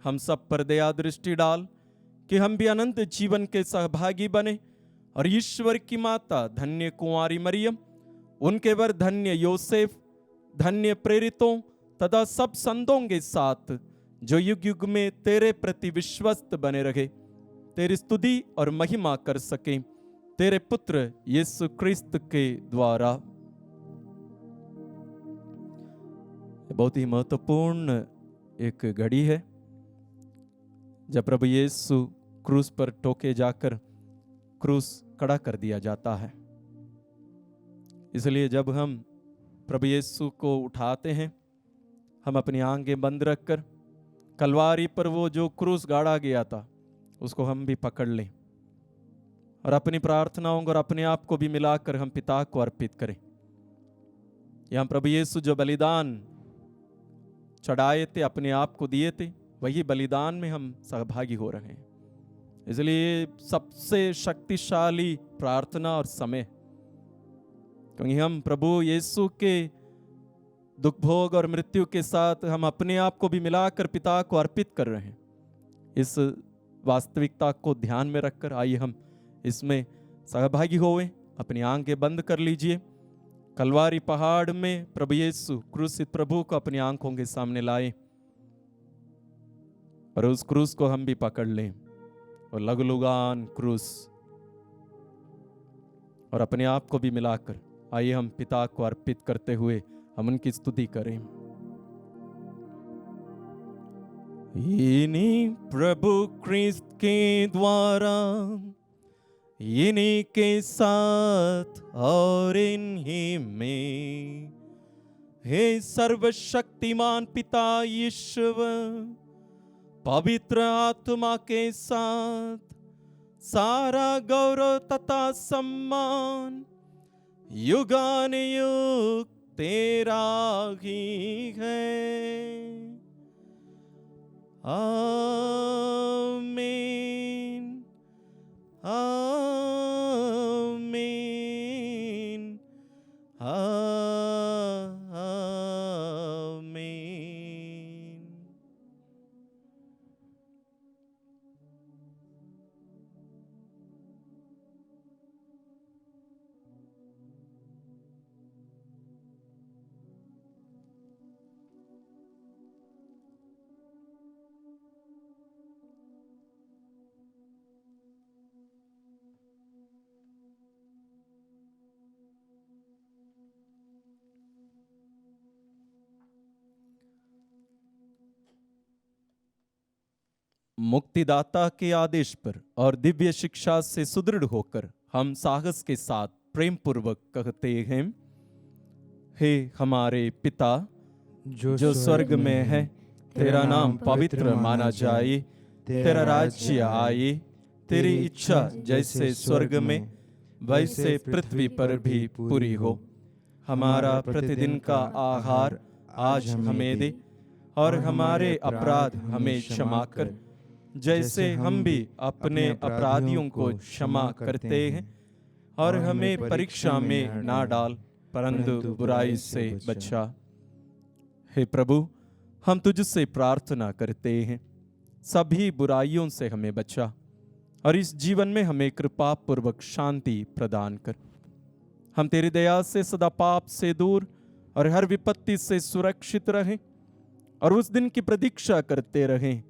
हम सब पर दया दृष्टि डाल कि हम भी अनंत जीवन के सहभागी बने और ईश्वर की माता धन्य कुंवारी मरियम, उनके वर धन्य योसेफ, धन्य प्रेरितों तथा सब संतों के साथ जो युग युग में तेरे प्रति विश्वस्त बने रहे, तेरी स्तुति और महिमा कर सके, तेरे पुत्र यीशु क्रिस्त के द्वारा। बहुत ही महत्वपूर्ण एक घड़ी है जब प्रभु यीशु क्रूस पर टोके जाकर क्रूस कड़ा कर दिया जाता है। इसलिए जब हम प्रभु यीशु को उठाते हैं, हम अपनी आंखें बंद रखकर कलवारी पर वो जो क्रूस गाड़ा गया था उसको हम भी पकड़ लें और अपनी प्रार्थनाओं और अपने आप को भी मिलाकर हम पिता को अर्पित करें। यहाँ प्रभु यीशु जो बलिदान चढ़ाए थे, अपने आप को दिए थे, वही बलिदान में हम सहभागी हो रहे हैं। इसलिए सबसे शक्तिशाली प्रार्थना और समय, क्योंकि हम प्रभु यीशु के दुख भोग और मृत्यु के साथ हम अपने आप को भी मिलाकर पिता को अर्पित कर रहे हैं। इस वास्तविकता को ध्यान में रखकर आइए हम इसमें सहभागी होवें। अपनी आंखें बंद कर लीजिए। कलवारी पहाड़ में प्रभु यीशु क्रूसित प्रभु को अपनी आंखों के सामने लाए और उस क्रूस को हम भी पकड़ लें और लघुलुगान क्रूस, और अपने आप को भी मिलाकर आइए हम पिता को अर्पित करते हुए हम उनकी स्तुति करें। इन्हीं प्रभु क्रिस्त के द्वारा, इन्हीं के साथ और इन्हीं में हे सर्वशक्तिमान पिता ईश्वर, पवित्र आत्मा के साथ सारा गौरव तथा सम्मान युगानुयुग तेरा ही है। आमीन, आमीन, आमीन। मुक्तिदाता के आदेश पर और दिव्य शिक्षा से सुदृढ़ होकर हम साहस के साथ प्रेम पूर्वक कहते हैं, हे हमारे पिता जो स्वर्ग में है, तेरा नाम पवित्र माना जाए, तेरा राज्य आए, तेरी इच्छा जैसे स्वर्ग में वैसे पृथ्वी पर भी पूरी हो। हमारा प्रतिदिन का आहार आज हमें दे, और हमारे अपराध हमें क्षमा कर, जैसे हम भी अपने अपराधियों को क्षमा करते हैं, और हमें परीक्षा में ना डाल, परंतु बुराई से बचा। हे प्रभु, हम तुझसे प्रार्थना करते हैं, सभी बुराइयों से हमें बचा, और इस जीवन में हमें कृपा पूर्वक शांति प्रदान कर। हम तेरी दया से सदा पाप से दूर और हर विपत्ति से सुरक्षित रहें, और उस दिन की प्रतीक्षा करते रहें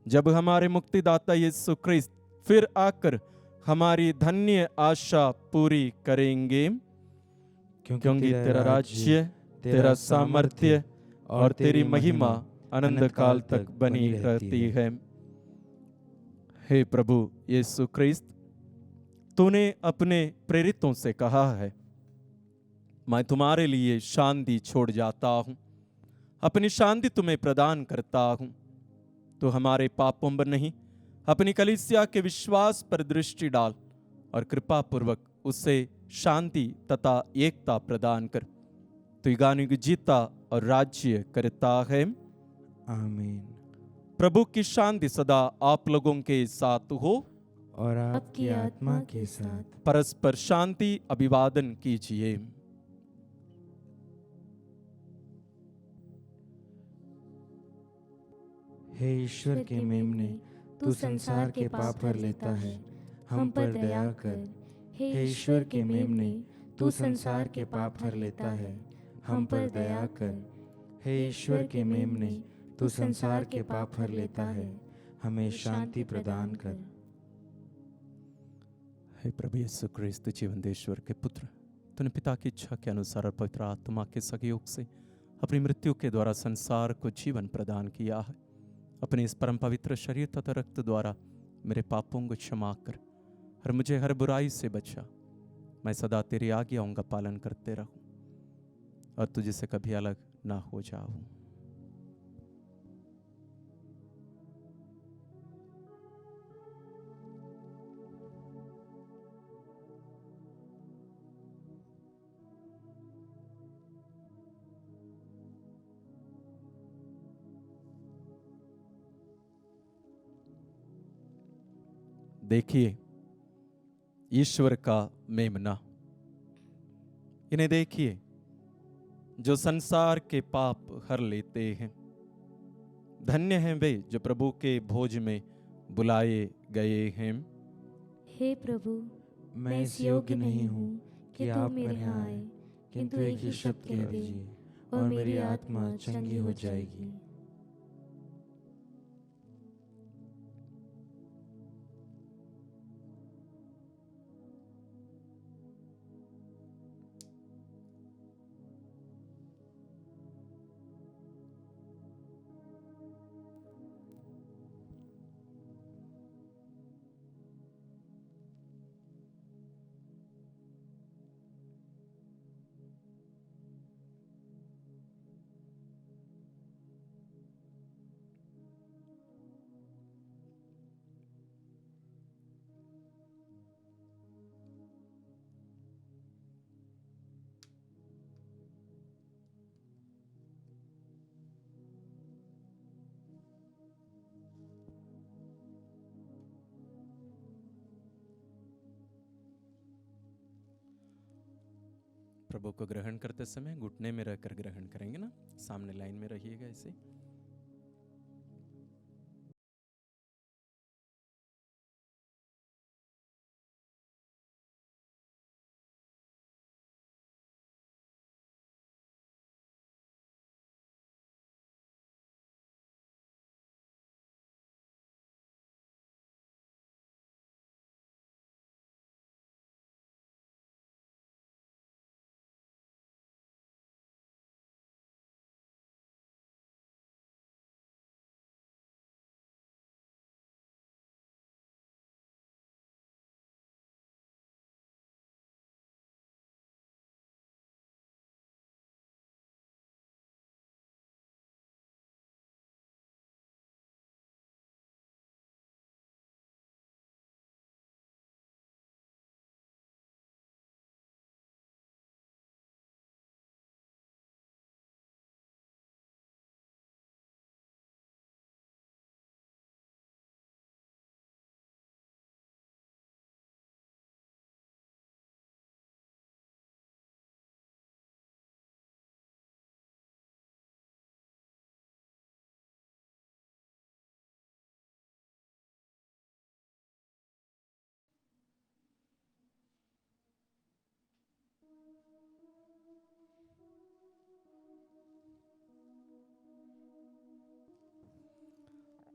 जब हमारे मुक्तिदाता यीशु ख्रिस्त फिर आकर हमारी धन्य आशा पूरी करेंगे, क्योंकि तेरा राज्य, तेरा सामर्थ्य और तेरी महिमा अनंत काल तक बनी रहती है। हे प्रभु यीशु ख्रिस्त, तूने अपने प्रेरितों से कहा है, मैं तुम्हारे लिए शांति छोड़ जाता हूं, अपनी शांति तुम्हें प्रदान करता हूं। तो हमारे पापों पर नहीं, अपनी कलीसिया के विश्वास पर दृष्टि डाल, और कृपा पूर्वक उसे शांति तथा एकता प्रदान कर। तो युगानुयुग जीता और राज्य करता है। आमीन। प्रभु की शांति सदा आप लोगों के साथ हो, और आपकी आत्मा के साथ। परस्पर शांति अभिवादन कीजिए। हे ईश्वर के मेमने, तू संसार के पाप भर लेता है, हम पर दया कर। हे ईश्वर के मेमने, तू संसार के पाप भर लेता है, हम पर दया कर। हे ईश्वर के मेमने, तू संसार के पाप भर लेता है, हमें शांति प्रदान कर। हे प्रभु यीशु ख्रिस्त जीवंतेश्वर के पुत्र, तूने पिता की इच्छा के अनुसार पवित्र आत्मा के सहयोग से अपनी मृत्यु के द्वारा संसार को जीवन प्रदान किया है। अपने इस परम पवित्र शरीर तथा रक्त द्वारा मेरे पापों को क्षमा कर और मुझे हर बुराई से बचा। मैं सदा तेरी आज्ञाओं का पालन करते रहूं और तुझे से कभी अलग ना हो जाऊं। देखिए ईश्वर का मेमना, इन्हें देखिए जो संसार के पाप हर लेते हैं। धन्य हैं वे जो प्रभु के भोज में बुलाए गए हैं। हे प्रभु, मैं इस योग्य नहीं हूँ कि आप मेरे यहाँ आए, किंतु एक ही शब्द कह दीजिए और मेरी आत्मा चंगी हो जाएगी। प्रभु को ग्रहण करते समय घुटने में रहकर ग्रहण करेंगे ना, सामने लाइन में रहिएगा ऐसे।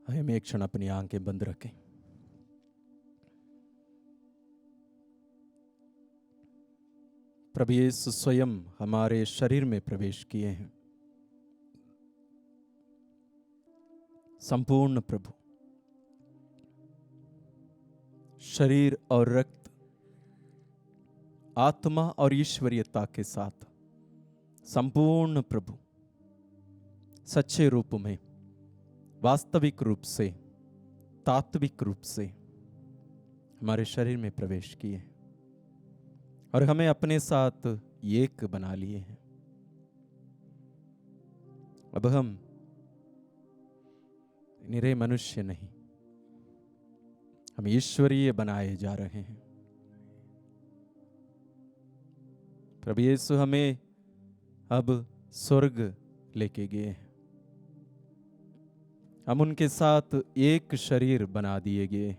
हम एक क्षण अपनी आंखें बंद रखें। प्रभु यीशु स्वयं हमारे शरीर में प्रवेश किए हैं। संपूर्ण प्रभु शरीर और रक्त, आत्मा और ईश्वरीयता के साथ संपूर्ण प्रभु सच्चे रूप में, वास्तविक रूप से, तात्विक रूप से हमारे शरीर में प्रवेश किए और हमें अपने साथ एक बना लिए हैं। अब हम निरे मनुष्य नहीं, हम ईश्वरीय बनाए जा रहे हैं। प्रभु यीशु हमें अब स्वर्ग लेके गए हैं। हम उनके साथ एक शरीर बना दिए गए।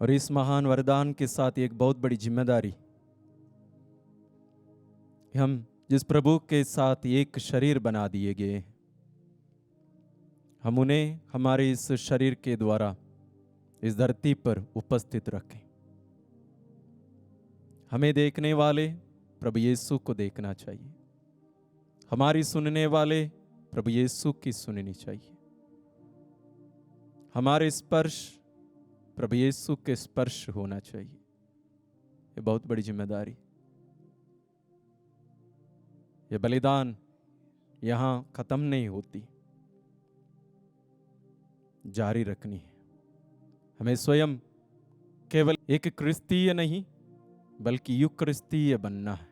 और इस महान वरदान के साथ एक बहुत बड़ी जिम्मेदारी, हम जिस प्रभु के साथ एक शरीर बना दिए गए, हम उन्हें हमारे इस शरीर के द्वारा इस धरती पर उपस्थित रखें। हमें देखने वाले प्रभु यीशु को देखना चाहिए, हमारी सुनने वाले प्रभु यीशु की सुननी चाहिए, हमारे स्पर्श प्रभु यीशु के स्पर्श होना चाहिए। ये बहुत बड़ी जिम्मेदारी, ये बलिदान यहां खत्म नहीं होती, जारी रखनी है। हमें स्वयं केवल एक क्रिस्तीय नहीं बल्कि यूकरिस्तीय बनना है।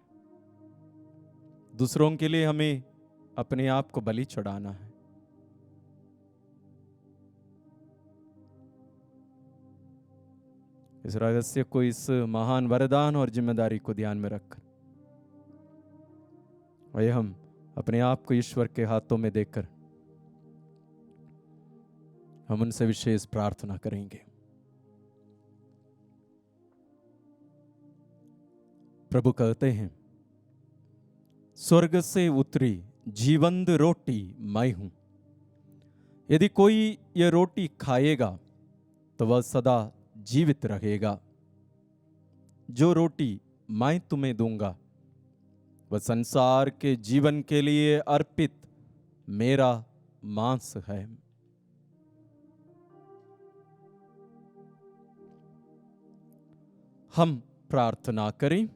दूसरों के लिए हमें अपने आप को बलि चढ़ाना है। इस रहस्य को, इस महान वरदान और जिम्मेदारी को ध्यान में रखकर वह हम अपने आप को ईश्वर के हाथों में देकर हम उनसे विशेष प्रार्थना करेंगे। प्रभु कहते हैं, स्वर्ग से उतरी जीवंत रोटी मैं हूं। यदि कोई यह रोटी खाएगा तो वह सदा जीवित रहेगा। जो रोटी मैं तुम्हें दूंगा वह संसार के जीवन के लिए अर्पित मेरा मांस है। हम प्रार्थना करें।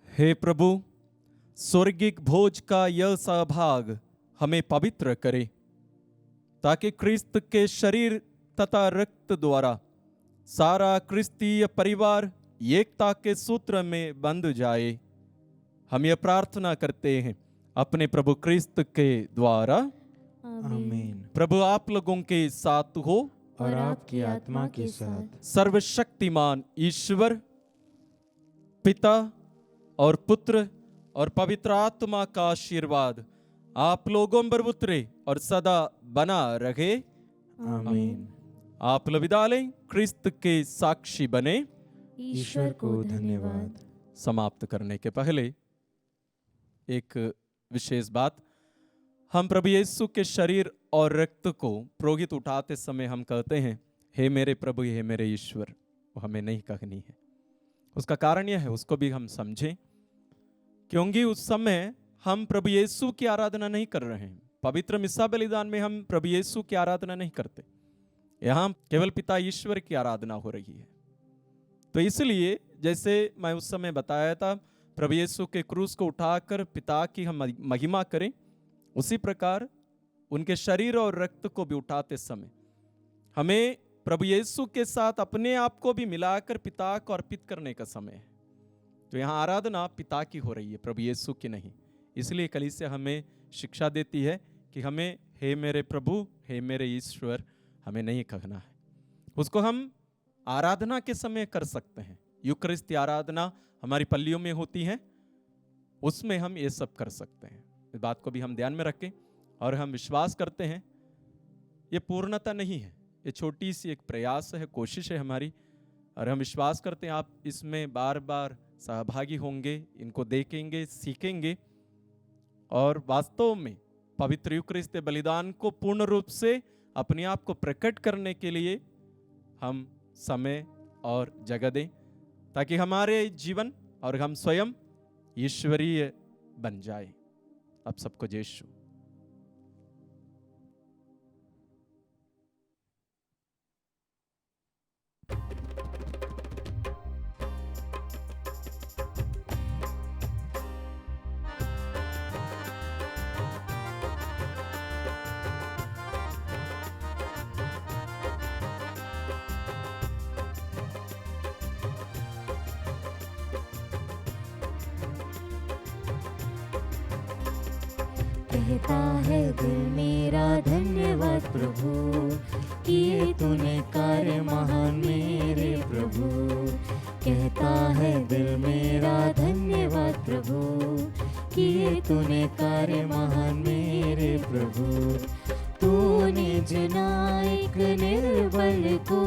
हे प्रभु, स्वर्गिक भोज का यह सहभाग हमें पवित्र करे, ताकि क्रिस्त के शरीर तथा रक्त द्वारा सारा क्रिस्तीय परिवार एकता के सूत्र में बंध जाए हम ये प्रार्थना करते हैं अपने प्रभु क्रिस्त के द्वारा। आमीन। प्रभु आप लोगों के साथ हो और आपकी आत्मा के साथ। सर्वशक्तिमान ईश्वर पिता और पुत्र और पवित्र आत्मा का आशीर्वाद आप लोगों पर उतरे और सदा बना रहे। आमीन। आप लोग विदा लें, क्रिस्त के साक्षी बने। ईश्वर को धन्यवाद। समाप्त करने के पहले एक विशेष बात, हम प्रभु यीशु के शरीर और रक्त को पुरोहित उठाते समय हम कहते हैं हे मेरे प्रभु, हे मेरे ईश्वर। वो हमें नहीं कहनी है। उसका कारण यह है, उसको भी हम समझें, क्योंकि उस समय हम प्रभु यीशु की आराधना नहीं कर रहे हैं। पवित्र मिस्सा बलिदान में हम प्रभु यीशु की आराधना नहीं करते, यहाँ केवल पिता ईश्वर की आराधना हो रही है। तो इसलिए जैसे मैं उस समय बताया था, प्रभु यीशु के क्रूस को उठाकर पिता की हम महिमा करें, उसी प्रकार उनके शरीर और रक्त को भी उठाते समय हमें प्रभु यीशु के साथ अपने आप को भी मिलाकर पिता को अर्पित करने का समय है। तो यहाँ आराधना पिता की हो रही है, प्रभु यीशु की नहीं। इसलिए कलीसिया हमें शिक्षा देती है कि हमें हे मेरे प्रभु, हे मेरे ईश्वर हमें नहीं कहना है। उसको हम आराधना के समय कर सकते हैं। यूकरिस्ती आराधना हमारी पल्लियों में होती है, उसमें हम ये सब कर सकते हैं। इस बात को भी हम ध्यान में रखें और हम विश्वास करते हैं ये पूर्णता नहीं है, ये छोटी सी एक प्रयास है, कोशिश है हमारी, और हम विश्वास करते हैं आप इसमें बार बार सहभागी होंगे, इनको देखेंगे, सीखेंगे और वास्तव में पवित्र यूकरिस्ती बलिदान को पूर्ण रूप से अपने आप को प्रकट करने के लिए हम समय और जगह दें, ताकि हमारे जीवन और हम स्वयं ईश्वरीय बन जाए। आप सबको जय यीशु। कहता है दिल मेरा धन्यवाद प्रभु, किए तूने कार्य महान मेरे प्रभु। कहता है दिल मेरा धन्यवाद प्रभु, किए तूने कार्य महान मेरे प्रभु। तूने चुना एक निर्बल को,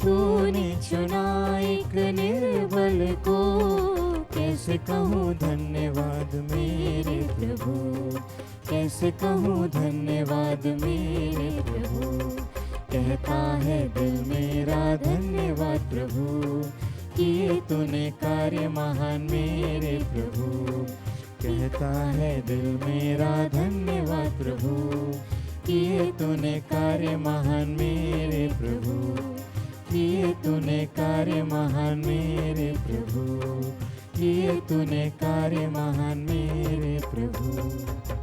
तूने चुना एक निर्बल को। कैसे कहूँ धन्यवाद मेरे प्रभु, कैसे कहूँ धन्यवाद मेरे प्रभु। कहता है दिल मेरा धन्यवाद प्रभु, किए तूने कार्य महान मेरे प्रभु। कहता है दिल मेरा धन्यवाद प्रभु, किए तूने कार्य महान मेरे प्रभु। किए तूने कार्य महान मेरे प्रभु, किए तूने कार्य महान मेरे प्रभु।